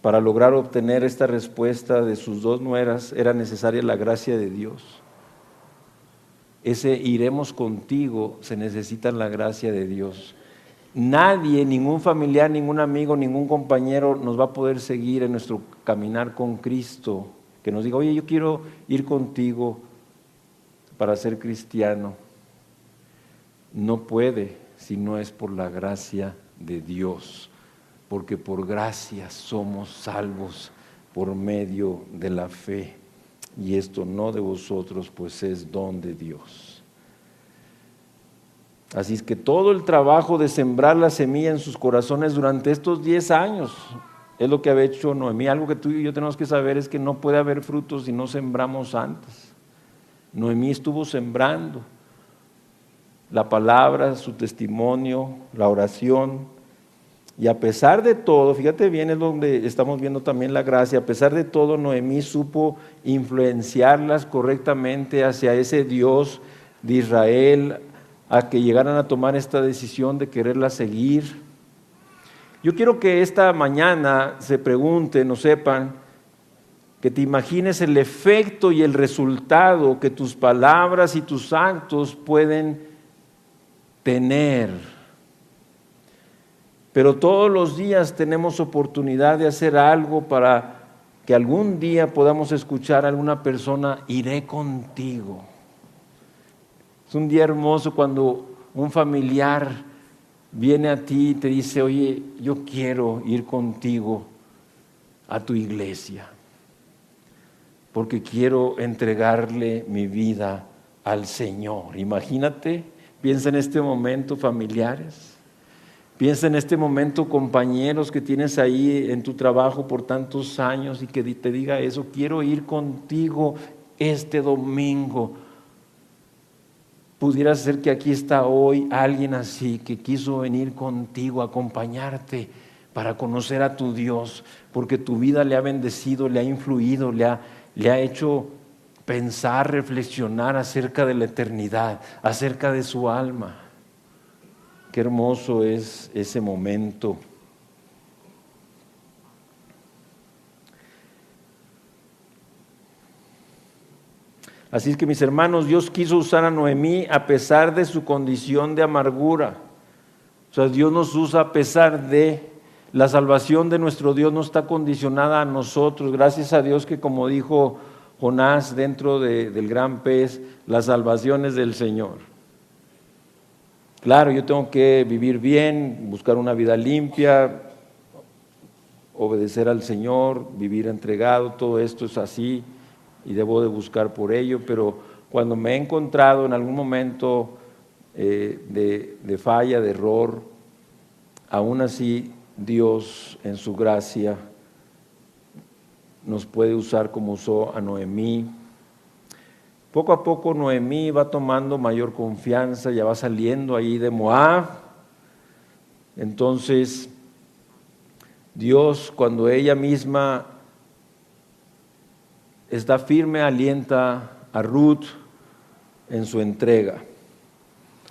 para lograr obtener esta respuesta de sus dos nueras. Era necesaria la gracia de Dios. Ese iremos contigo, se necesita la gracia de Dios. Nadie, ningún familiar, ningún amigo, ningún compañero nos va a poder seguir en nuestro caminar con Cristo. Que nos diga, oye, yo quiero ir contigo para ser cristiano. No puede si no es por la gracia de Dios. Porque por gracia somos salvos por medio de la fe. Y esto no de vosotros, pues es don de Dios. Así es que todo el trabajo de sembrar la semilla en sus corazones durante estos 10 años es lo que había hecho Noemí. Algo que tú y yo tenemos que saber es que no puede haber frutos si no sembramos antes. Noemí estuvo sembrando la palabra, su testimonio, la oración. Y a pesar de todo, fíjate bien, es donde estamos viendo también la gracia, a pesar de todo, Noemí supo influenciarlas correctamente hacia ese Dios de Israel, a que llegaran a tomar esta decisión de quererla seguir. Yo quiero que esta mañana se pregunten o sepan, que te imagines el efecto y el resultado que tus palabras y tus actos pueden tener. Pero todos los días tenemos oportunidad de hacer algo para que algún día podamos escuchar a alguna persona, iré contigo. Es un día hermoso cuando un familiar viene a ti y te dice, oye, yo quiero ir contigo a tu iglesia, porque quiero entregarle mi vida al Señor. Imagínate, piensa en este momento familiares. Piensa en este momento compañeros que tienes ahí en tu trabajo por tantos años y que te diga eso, quiero ir contigo este domingo. Pudiera ser que aquí está hoy alguien así que quiso venir contigo, acompañarte para conocer a tu Dios, porque tu vida le ha bendecido, le ha influido, le ha hecho pensar, reflexionar acerca de la eternidad, acerca de su alma. Qué hermoso es ese momento. Así es que mis hermanos, Dios quiso usar a Noemí a pesar de su condición de amargura. O sea, Dios nos usa a pesar de la salvación de nuestro Dios, no está condicionada a nosotros. Gracias a Dios que, como dijo Jonás dentro del gran pez, la salvación es del Señor. Claro, yo tengo que vivir bien, buscar una vida limpia, obedecer al Señor, vivir entregado, todo esto es así y debo de buscar por ello, pero cuando me he encontrado en algún momento de falla, de error, aún así Dios en su gracia nos puede usar como usó a Noemí. Poco a poco Noemí va tomando mayor confianza, ya va saliendo ahí de Moab. Entonces, Dios, cuando ella misma está firme, alienta a Ruth en su entrega.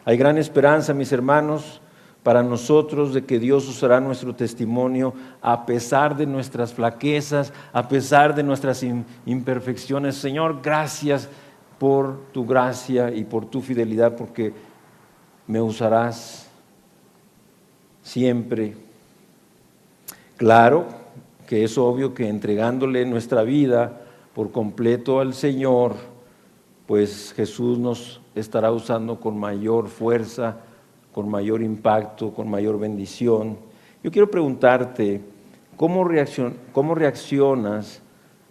Hay gran esperanza, mis hermanos, para nosotros de que Dios usará nuestro testimonio a pesar de nuestras flaquezas, a pesar de nuestras imperfecciones. Señor, gracias por tu gracia y por tu fidelidad, porque me usarás siempre. Claro que es obvio que entregándole nuestra vida por completo al Señor, pues Jesús nos estará usando con mayor fuerza, con mayor impacto, con mayor bendición. Yo quiero preguntarte, ¿cómo reaccionas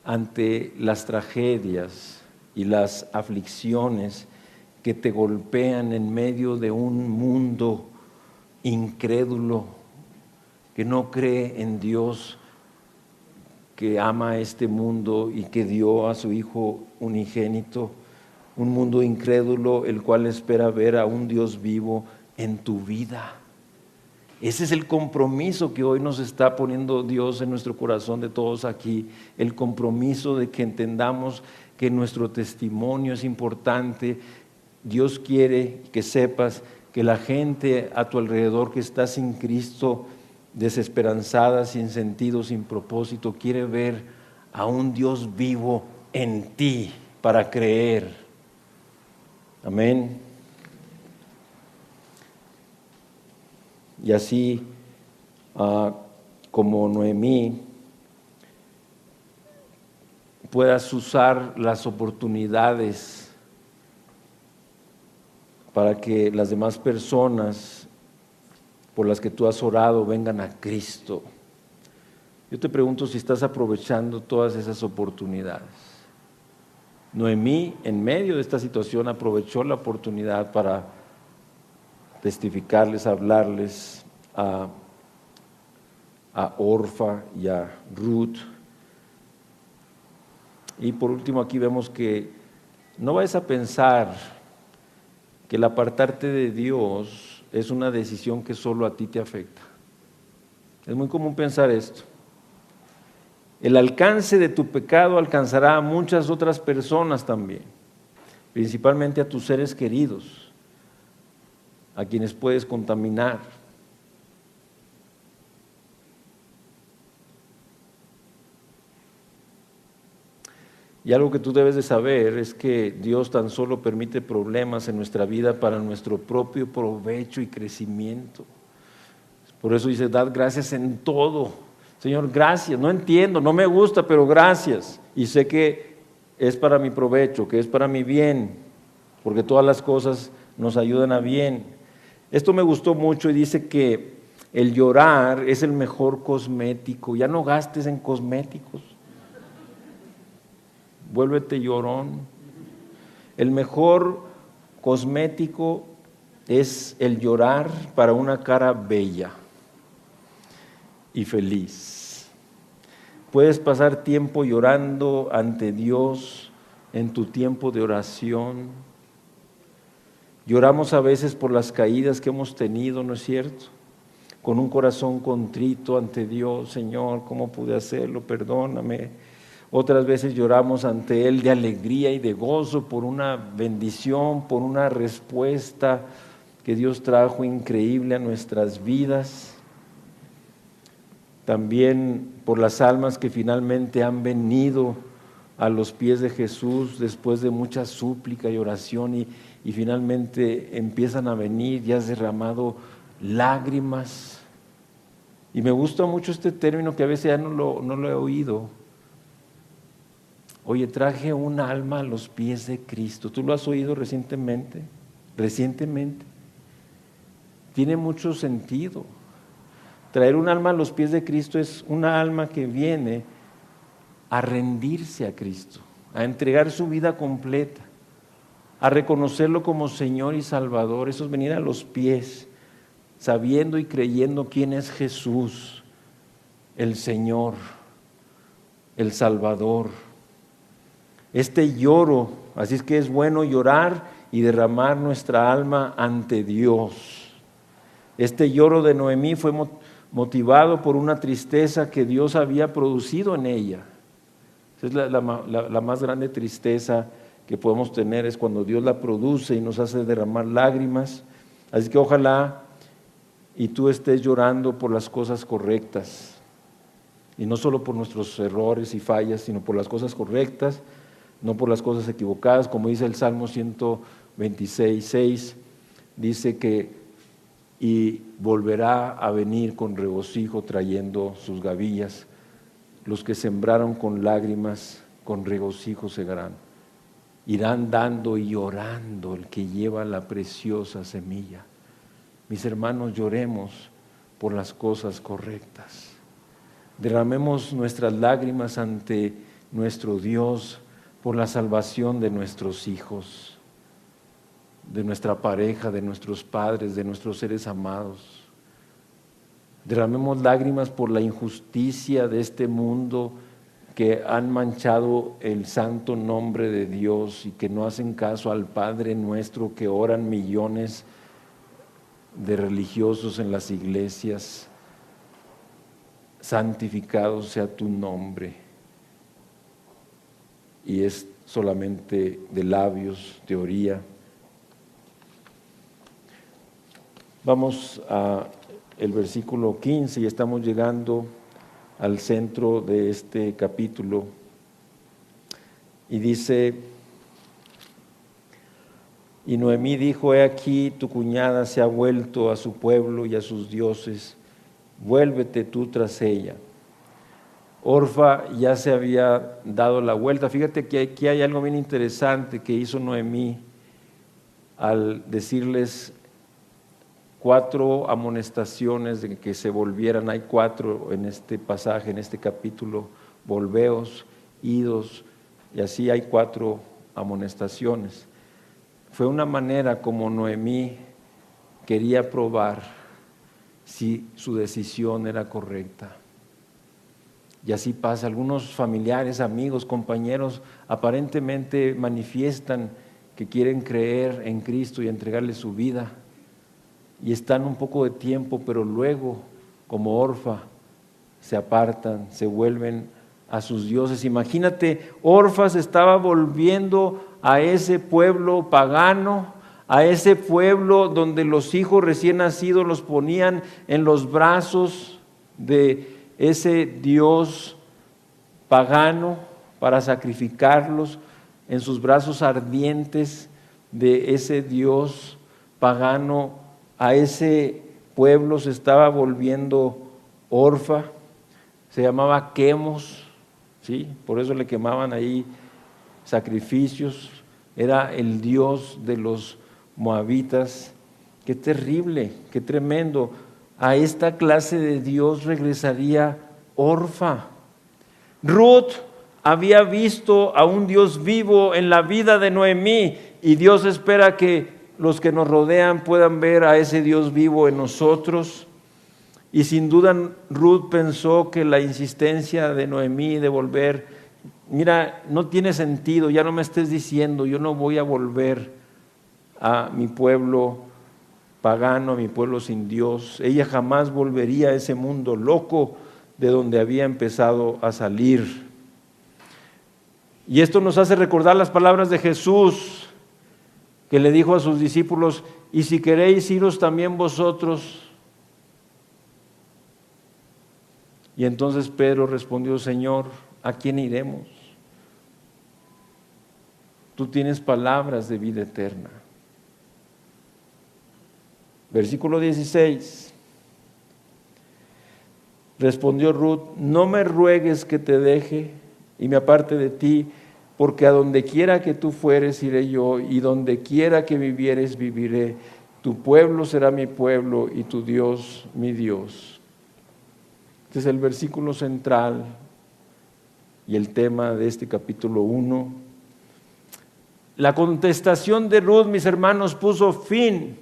ante las tragedias y las aflicciones que te golpean en medio de un mundo incrédulo, que no cree en Dios, que ama a este mundo y que dio a su Hijo unigénito? Un mundo incrédulo, el cual espera ver a un Dios vivo en tu vida. Ese es el compromiso que hoy nos está poniendo Dios en nuestro corazón de todos aquí, el compromiso de que entendamos que nuestro testimonio es importante. Dios quiere que sepas que la gente a tu alrededor que está sin Cristo, desesperanzada, sin sentido, sin propósito, quiere ver a un Dios vivo en ti para creer. Amén. Y así como Noemí, puedas usar las oportunidades para que las demás personas por las que tú has orado vengan a Cristo. Yo te pregunto si estás aprovechando todas esas oportunidades. Noemí, en medio de esta situación, aprovechó la oportunidad para testificarles, hablarles a Orfa y a Ruth. Y por último aquí vemos que no vayas a pensar que el apartarte de Dios es una decisión que solo a ti te afecta. Es muy común pensar esto. El alcance de tu pecado alcanzará a muchas otras personas también, principalmente a tus seres queridos, a quienes puedes contaminar. Y algo que tú debes de saber es que Dios tan solo permite problemas en nuestra vida para nuestro propio provecho y crecimiento. Por eso dice, dad gracias en todo. Señor, gracias, no entiendo, no me gusta, pero gracias. Y sé que es para mi provecho, que es para mi bien, porque todas las cosas nos ayudan a bien. Esto me gustó mucho y dice que el llorar es el mejor cosmético. Ya no gastes en cosméticos. Vuélvete llorón. El mejor cosmético es el llorar para una cara bella y feliz. Puedes pasar tiempo llorando ante Dios en tu tiempo de oración. Lloramos a veces por las caídas que hemos tenido, ¿no es cierto? Con un corazón contrito ante Dios, Señor, ¿cómo pude hacerlo? Perdóname. Otras veces lloramos ante Él de alegría y de gozo por una bendición, por una respuesta que Dios trajo increíble a nuestras vidas. También por las almas que finalmente han venido a los pies de Jesús después de mucha súplica y oración y finalmente empiezan a venir y has derramado lágrimas. Y me gusta mucho este término que a veces ya no lo he oído. Oye, traje un alma a los pies de Cristo. ¿Tú lo has oído recientemente? Recientemente. Tiene mucho sentido. Traer un alma a los pies de Cristo es una alma que viene a rendirse a Cristo, a entregar su vida completa, a reconocerlo como Señor y Salvador. Eso es venir a los pies, sabiendo y creyendo quién es Jesús, el Señor, el Salvador. Este lloro, así es que es bueno llorar y derramar nuestra alma ante Dios. Este lloro de Noemí fue motivado por una tristeza que Dios había producido en ella. Es la más grande tristeza que podemos tener, es cuando Dios la produce y nos hace derramar lágrimas. Así que ojalá y tú estés llorando por las cosas correctas. Y no solo por nuestros errores y fallas, sino por las cosas correctas, no por las cosas equivocadas. Como dice el Salmo 126:6, dice que y volverá a venir con regocijo trayendo sus gavillas. Los que sembraron con lágrimas, con regocijo segarán. Irán dando y llorando el que lleva la preciosa semilla. Mis hermanos, lloremos por las cosas correctas. Derramemos nuestras lágrimas ante nuestro Dios por la salvación de nuestros hijos, de nuestra pareja, de nuestros padres, de nuestros seres amados. Derramemos lágrimas por la injusticia de este mundo que han manchado el santo nombre de Dios y que no hacen caso al Padre nuestro que oran millones de religiosos en las iglesias. Santificado sea tu nombre. Y es solamente de labios, teoría. Vamos a el versículo 15 y estamos llegando al centro de este capítulo. Y dice: y Noemí dijo: he aquí tu cuñada se ha vuelto a su pueblo y a sus dioses, vuélvete tú tras ella. Orfa ya se había dado la vuelta. Fíjate que aquí hay algo bien interesante que hizo Noemí al decirles 4 amonestaciones de que se volvieran. Hay 4 en este pasaje, en este capítulo: volveos, idos, y así hay 4 amonestaciones. Fue una manera como Noemí quería probar si su decisión era correcta. Y así pasa. Algunos familiares, amigos, compañeros aparentemente manifiestan que quieren creer en Cristo y entregarle su vida, y están un poco de tiempo, pero luego, como Orfa, se apartan, se vuelven a sus dioses. Imagínate, Orfa se estaba volviendo a ese pueblo pagano, a ese pueblo donde los hijos recién nacidos los ponían en los brazos de ese dios pagano para sacrificarlos, en sus brazos ardientes de ese dios pagano. A ese pueblo se estaba volviendo Orfa, se llamaba Quemos, ¿sí? Por eso le quemaban ahí sacrificios. Era el dios de los moabitas. Qué terrible, qué tremendo. A esta clase de Dios regresaría Orfa. Ruth había visto a un Dios vivo en la vida de Noemí, y Dios espera que los que nos rodean puedan ver a ese Dios vivo en nosotros. Y sin duda Ruth pensó que la insistencia de Noemí de volver, mira, no tiene sentido, ya no me estés diciendo, yo no voy a volver a mi pueblo pagano, a mi pueblo sin Dios. Ella jamás volvería a ese mundo loco de donde había empezado a salir. Y esto nos hace recordar las palabras de Jesús, que le dijo a sus discípulos: y si queréis iros también vosotros. Y entonces Pedro respondió: Señor, ¿a quién iremos? Tú tienes palabras de vida eterna. Versículo 16. Respondió Ruth: no me ruegues que te deje y me aparte de ti, porque a donde quiera que tú fueres iré yo, y donde quiera que vivieres viviré. Tu pueblo será mi pueblo y tu Dios mi Dios. Este es el versículo central y el tema de este capítulo 1. La contestación de Ruth, mis hermanos, puso fin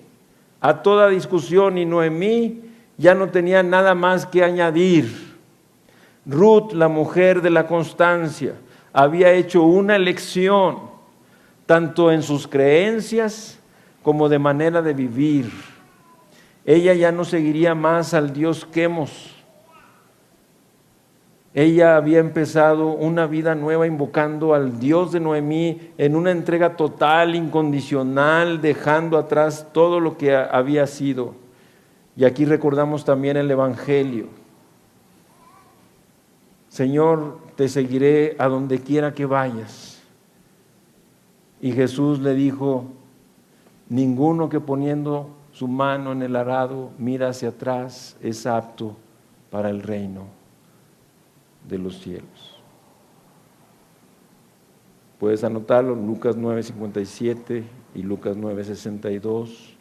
a toda discusión, y Noemí ya no tenía nada más que añadir. Ruth, la mujer de la constancia, había hecho una elección, tanto en sus creencias como de manera de vivir. Ella ya no seguiría más al dios Quemos. Ella había empezado una vida nueva invocando al Dios de Noemí en una entrega total, incondicional, dejando atrás todo lo que había sido. Y aquí recordamos también el Evangelio. Señor, te seguiré a donde quiera que vayas. Y Jesús le dijo, ninguno que poniendo su mano en el arado mira hacia atrás es apto para el reino de los cielos. Puedes anotarlo, Lucas 9:57 y Lucas 9:62.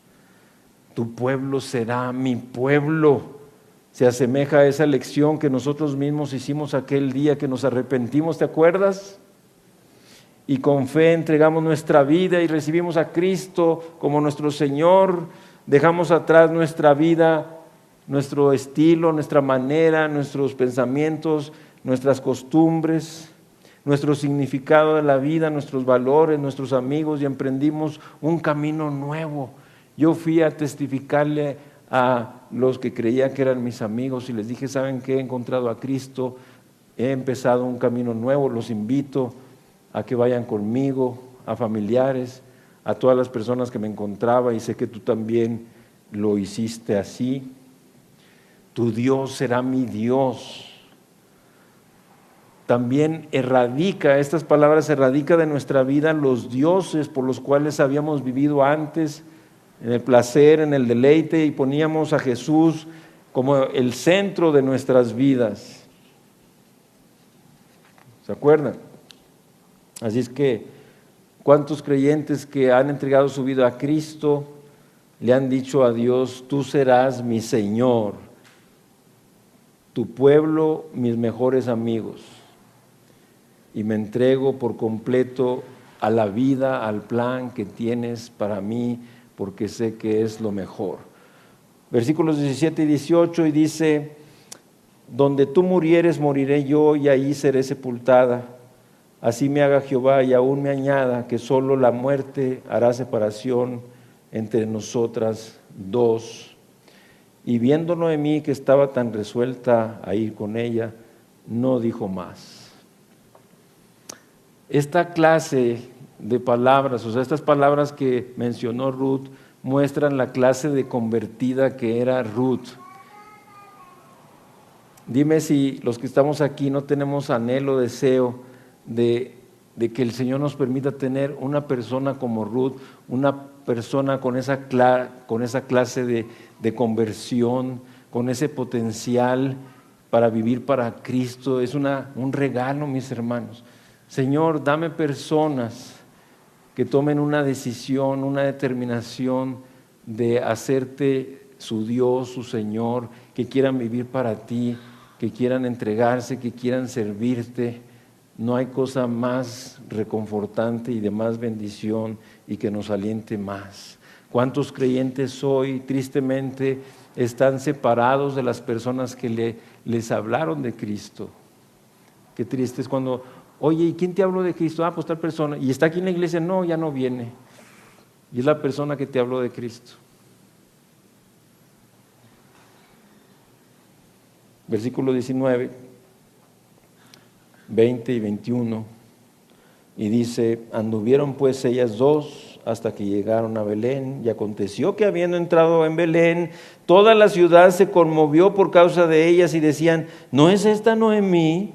Tu pueblo será mi pueblo. Se asemeja a esa lección que nosotros mismos hicimos aquel día que nos arrepentimos, ¿te acuerdas? Y con fe entregamos nuestra vida y recibimos a Cristo como nuestro Señor. Dejamos atrás nuestra vida, nuestro estilo, nuestra manera, nuestros pensamientos, nuestras costumbres, nuestro significado de la vida, nuestros valores, nuestros amigos, y emprendimos un camino nuevo. Yo fui a testificarle a los que creían que eran mis amigos y les dije, ¿saben qué? He encontrado a Cristo, he empezado un camino nuevo, los invito a que vayan conmigo, a familiares, a todas las personas que me encontraba, y sé que tú también lo hiciste así. Tu Dios será mi Dios. También estas palabras erradica de nuestra vida los dioses por los cuales habíamos vivido antes, en el placer, en el deleite, y poníamos a Jesús como el centro de nuestras vidas. ¿Se acuerdan? Así es que, ¿cuántos creyentes que han entregado su vida a Cristo le han dicho a Dios, tú serás mi Señor, tu pueblo, mis mejores amigos, y me entrego por completo a la vida, al plan que tienes para mí, porque sé que es lo mejor? Versículos 17 y 18, y dice, donde tú murieres, moriré yo, y ahí seré sepultada. Así me haga Jehová y aún me añada, que solo la muerte hará separación entre nosotras dos. Y viendo Noemí que estaba tan resuelta a ir con ella, no dijo más. Esta clase de palabras, o sea, estas palabras que mencionó Ruth, muestran la clase de convertida que era Ruth. Dime si los que estamos aquí no tenemos anhelo, deseo de que el Señor nos permita tener una persona como Ruth, una persona con esa clase de conversión, con ese potencial para vivir para Cristo. Es un regalo, mis hermanos. Señor, dame personas que tomen una decisión, una determinación de hacerte su Dios, su Señor, que quieran vivir para ti, que quieran entregarse, que quieran servirte. No hay cosa más reconfortante y de más bendición y que nos aliente más. ¿Cuántos creyentes hoy tristemente están separados de las personas que les hablaron de Cristo? Qué triste es cuando, oye, ¿y quién te habló de Cristo? Ah, pues tal persona. ¿Y está aquí en la iglesia? No, ya no viene. Y es la persona que te habló de Cristo. Versículo 19, 20 y 21, y dice, anduvieron pues ellas dos hasta que llegaron a Belén, y aconteció que habiendo entrado en Belén, toda la ciudad se conmovió por causa de ellas, y decían, ¿no es esta Noemí?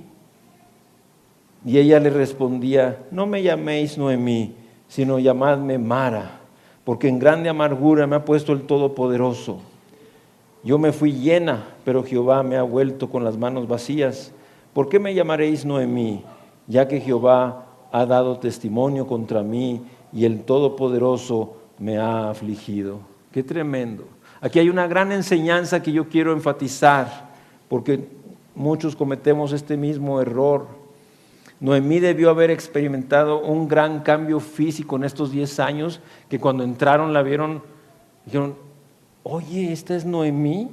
Y ella le respondía, no me llaméis Noemí, sino llamadme Mara, porque en grande amargura me ha puesto el Todopoderoso. Yo me fui llena, pero Jehová me ha vuelto con las manos vacías. ¿Por qué me llamaréis Noemí? Ya que Jehová ha dado testimonio contra mí y el Todopoderoso me ha afligido. Qué tremendo. Aquí hay una gran enseñanza que yo quiero enfatizar, porque muchos cometemos este mismo error. Noemí debió haber experimentado un gran cambio físico en estos 10 años, que cuando entraron la vieron, dijeron, oye, ¿esta es Noemí?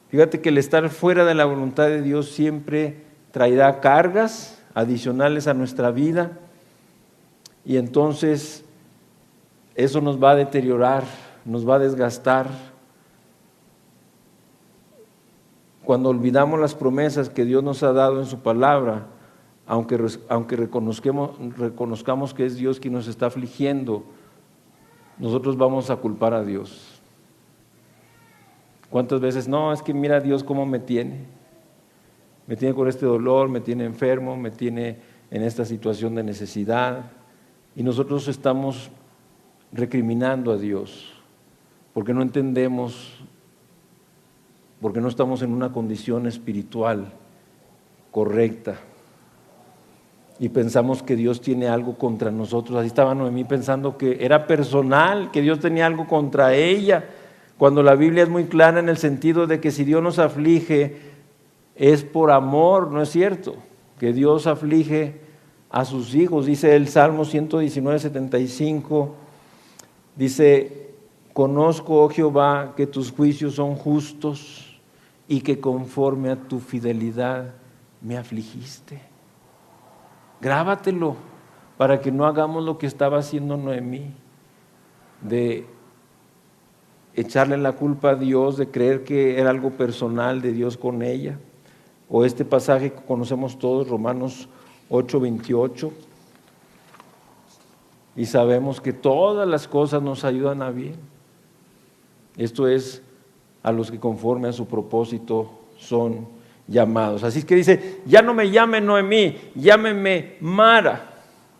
Fíjate que el estar fuera de la voluntad de Dios siempre traerá cargas adicionales a nuestra vida, y entonces eso nos va a deteriorar, nos va a desgastar. Cuando olvidamos las promesas que Dios nos ha dado en su palabra, aunque reconozcamos que es Dios quien nos está afligiendo, nosotros vamos a culpar a Dios. ¿Cuántas veces? No, es que mira Dios cómo me tiene. Me tiene con este dolor, me tiene enfermo, me tiene en esta situación de necesidad. Y nosotros estamos recriminando a Dios porque no entendemos, porque no estamos en una condición espiritual correcta. Y pensamos que Dios tiene algo contra nosotros. Así estaba Noemí pensando que era personal, que Dios tenía algo contra ella, cuando la Biblia es muy clara en el sentido de que si Dios nos aflige es por amor, ¿no es cierto? Que Dios aflige a sus hijos. Dice el Salmo 119:75, dice: conozco, oh Jehová, que tus juicios son justos y que conforme a tu fidelidad me afligiste. Grábatelo para que no hagamos lo que estaba haciendo Noemí, de echarle la culpa a Dios, de creer que era algo personal de Dios con ella. O este pasaje que conocemos todos, Romanos 8:28, y sabemos que todas las cosas nos ayudan a bien. Esto es a los que conforme a su propósito son llamados. Así es que dice: ya no me llame Noemí, llámeme Mara.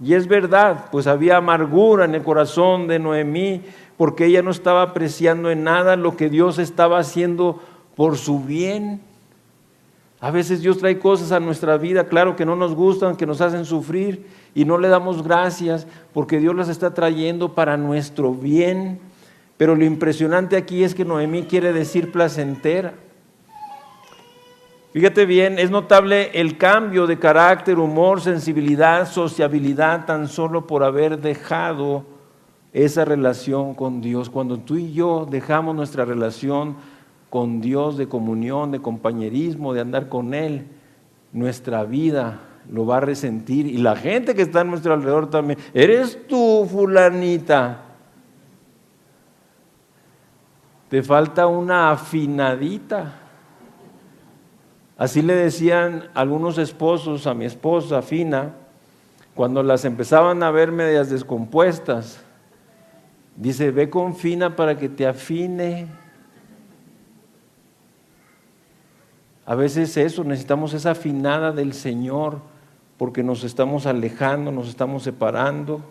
Y es verdad, pues había amargura en el corazón de Noemí, porque ella no estaba apreciando en nada lo que Dios estaba haciendo por su bien. A veces Dios trae cosas a nuestra vida, claro, que no nos gustan, que nos hacen sufrir, y no le damos gracias porque Dios las está trayendo para nuestro bien. Pero lo impresionante aquí es que Noemí quiere decir placentera. Fíjate bien, es notable el cambio de carácter, humor, sensibilidad, sociabilidad, tan solo por haber dejado esa relación con Dios. Cuando tú y yo dejamos nuestra relación con Dios de comunión, de compañerismo, de andar con Él, nuestra vida lo va a resentir, y la gente que está a nuestro alrededor también. Eres tú, fulanita, te falta una afinadita. Así le decían algunos esposos a mi esposa Fina, cuando las empezaban a ver medias descompuestas. Dice: ve con Fina para que te afine. A veces eso, necesitamos esa afinada del Señor, porque nos estamos alejando, nos estamos separando.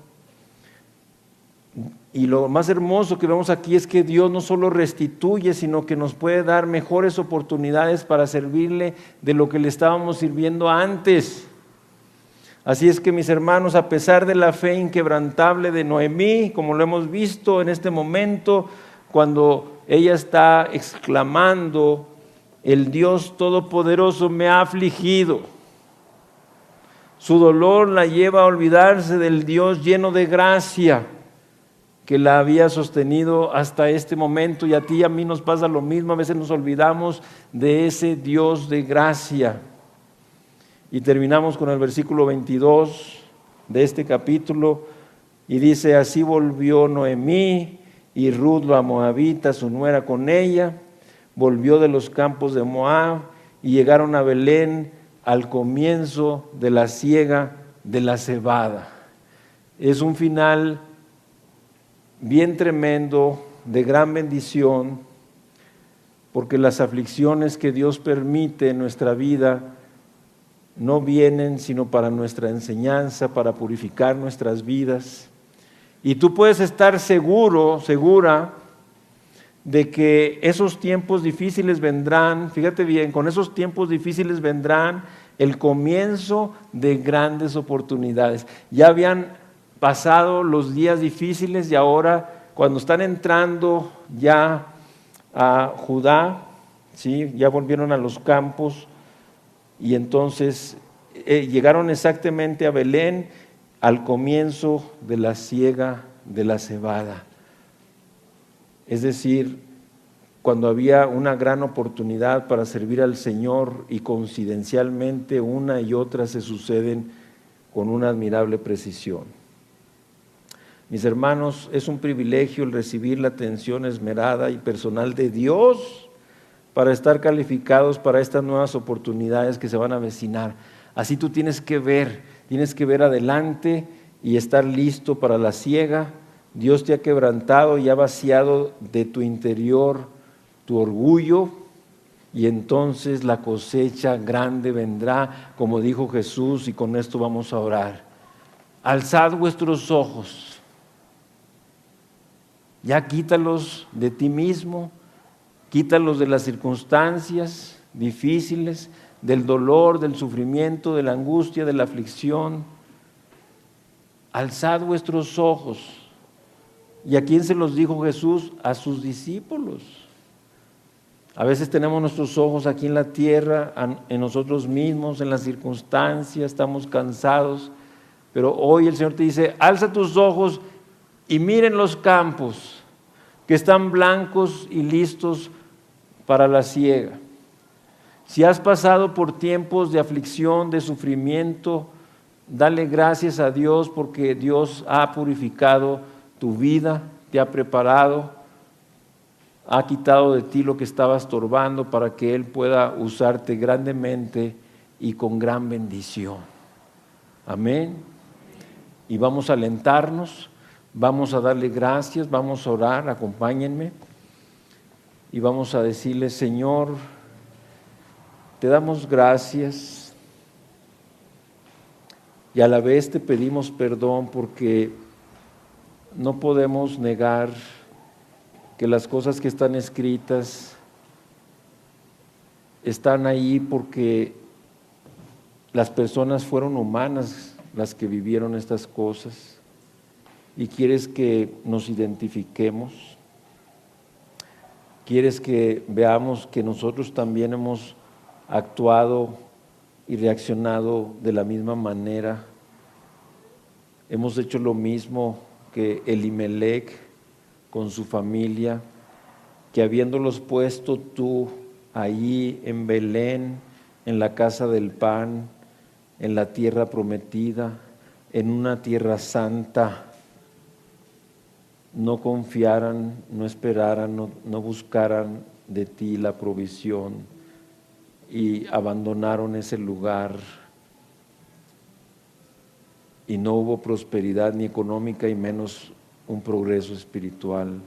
Y lo más hermoso que vemos aquí es que Dios no solo restituye, sino que nos puede dar mejores oportunidades para servirle de lo que le estábamos sirviendo antes. Así es que, mis hermanos, a pesar de la fe inquebrantable de Noemí, como lo hemos visto en este momento, cuando ella está exclamando: el Dios Todopoderoso me ha afligido, su dolor la lleva a olvidarse del Dios lleno de gracia que la había sostenido hasta este momento. Y a ti y a mí nos pasa lo mismo, a veces nos olvidamos de ese Dios de gracia. Y terminamos con el versículo 22 de este capítulo, y dice: así volvió Noemí y Ruth la moabita, su nuera, con ella, volvió de los campos de Moab, y llegaron a Belén al comienzo de la siega de la cebada. Es un final bien tremendo, de gran bendición, porque las aflicciones que Dios permite en nuestra vida no vienen sino para nuestra enseñanza, para purificar nuestras vidas. Y tú puedes estar seguro, segura, de que esos tiempos difíciles vendrán. Fíjate bien, con esos tiempos difíciles vendrán el comienzo de grandes oportunidades. Ya habían pasado los días difíciles, y ahora, cuando están entrando ya a Judá, ¿sí?, ya volvieron a los campos, y entonces llegaron exactamente a Belén al comienzo de la siega de la cebada. Es decir, cuando había una gran oportunidad para servir al Señor, y coincidencialmente una y otra se suceden con una admirable precisión. Mis hermanos, es un privilegio el recibir la atención esmerada y personal de Dios para estar calificados para estas nuevas oportunidades que se van a avecinar. Así tú tienes que ver adelante y estar listo para la siega, Dios te ha quebrantado y ha vaciado de tu interior tu orgullo, y entonces la cosecha grande vendrá, como dijo Jesús, y con esto vamos a orar. Alzad vuestros ojos, ya quítalos de ti mismo, quítalos de las circunstancias difíciles, del dolor, del sufrimiento, de la angustia, de la aflicción. Alzad vuestros ojos. ¿Y a quién se los dijo Jesús? A sus discípulos. A veces tenemos nuestros ojos aquí en la tierra, en nosotros mismos, en las circunstancias, estamos cansados, pero hoy el Señor te dice, alza tus ojos y miren los campos que están blancos y listos para la siega. Si has pasado por tiempos de aflicción, de sufrimiento, dale gracias a Dios porque Dios ha purificado tu vida, te ha preparado, ha quitado de ti lo que estaba estorbando para que Él pueda usarte grandemente y con gran bendición. Amén. Y vamos a alentarnos, vamos a darle gracias, vamos a orar, acompáñenme y vamos a decirle, Señor, te damos gracias y a la vez te pedimos perdón porque no podemos negar que las cosas que están escritas están ahí porque las personas fueron humanas las que vivieron estas cosas y quieres que nos identifiquemos, quieres que veamos que nosotros también hemos actuado y reaccionado de la misma manera, hemos hecho lo mismo que Elimelec con su familia, que habiéndolos puesto tú allí en Belén, en la casa del pan, en la tierra prometida, en una tierra santa, no confiaran, no esperaran, no buscaran de ti la provisión y abandonaron ese lugar y no hubo prosperidad ni económica y menos un progreso espiritual.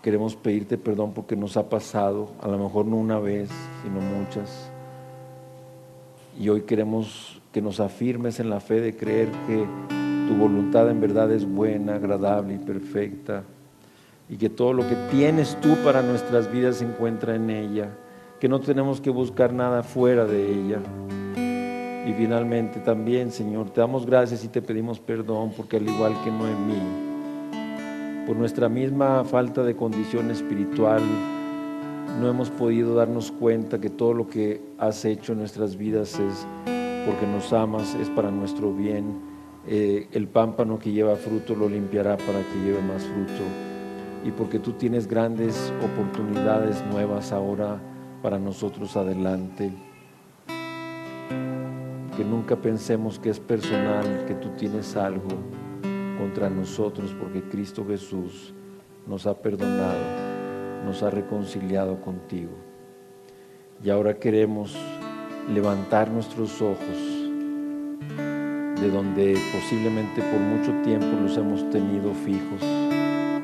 Queremos pedirte perdón porque nos ha pasado, a lo mejor no una vez, sino muchas. Y hoy queremos que nos afirmes en la fe de creer que tu voluntad en verdad es buena, agradable y perfecta, y que todo lo que tienes tú para nuestras vidas se encuentra en ella, que no tenemos que buscar nada fuera de ella. Y finalmente también, Señor, te damos gracias y te pedimos perdón porque al igual que Noemí, por nuestra misma falta de condición espiritual, no hemos podido darnos cuenta que todo lo que has hecho en nuestras vidas es porque nos amas, es para nuestro bien. El pámpano que lleva fruto lo limpiará para que lleve más fruto. Y porque tú tienes grandes oportunidades nuevas ahora para nosotros adelante. Que nunca pensemos que es personal, que tú tienes algo contra nosotros, porque Cristo Jesús nos ha perdonado, nos ha reconciliado contigo. Y ahora queremos levantar nuestros ojos de donde posiblemente por mucho tiempo los hemos tenido fijos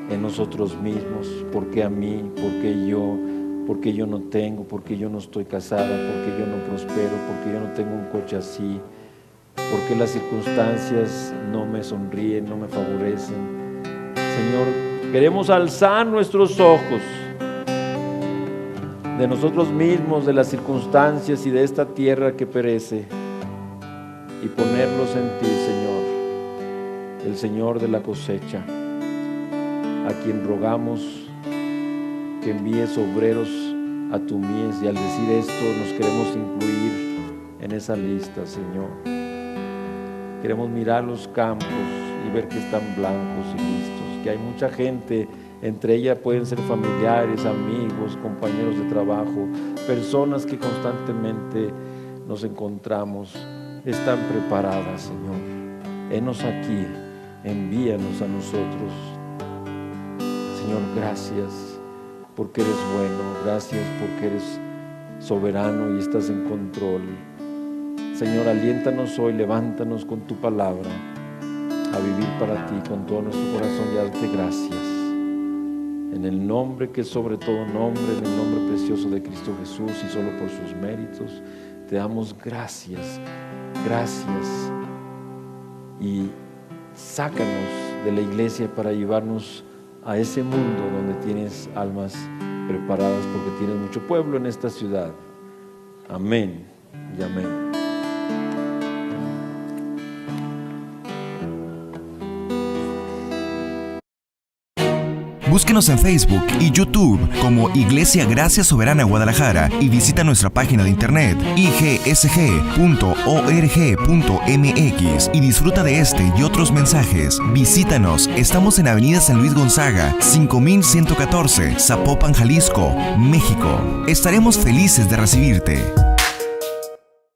en nosotros mismos. ¿Por qué a mí? ¿Por qué yo? ¿Por qué yo no tengo? ¿Por qué yo no estoy casada? ¿Por qué yo no prospero? ¿Por qué yo no tengo un coche así? ¿Por qué las circunstancias no me sonríen, no me favorecen? Señor, queremos alzar nuestros ojos de nosotros mismos, de las circunstancias y de esta tierra que perece y ponerlos en ti, Señor, el Señor de la cosecha, a quien rogamos que envíes obreros a tu mies, y al decir esto nos queremos incluir en esa lista, Señor. Queremos mirar los campos y ver que están blancos y listos, que hay mucha gente, entre ellas pueden ser familiares, amigos, compañeros de trabajo, personas que constantemente nos encontramos, están preparadas, Señor. Henos aquí, envíanos a nosotros. Señor, gracias porque eres bueno, gracias porque eres soberano y estás en control. Señor, aliéntanos hoy, levántanos con tu palabra a vivir para ti con todo nuestro corazón y a darte gracias. En el nombre que es sobre todo nombre, en el nombre precioso de Cristo Jesús y solo por sus méritos, te damos gracias, gracias. Y sácanos de la iglesia para llevarnos a ese mundo donde tienes almas preparadas, porque tienes mucho pueblo en esta ciudad. Amén y amén. Búsquenos en Facebook y YouTube como Iglesia Gracia Soberana Guadalajara y visita nuestra página de internet igsg.org.mx y disfruta de este y otros mensajes. Visítanos, estamos en Avenida San Luis Gonzaga, 5114, Zapopan, Jalisco, México. Estaremos felices de recibirte.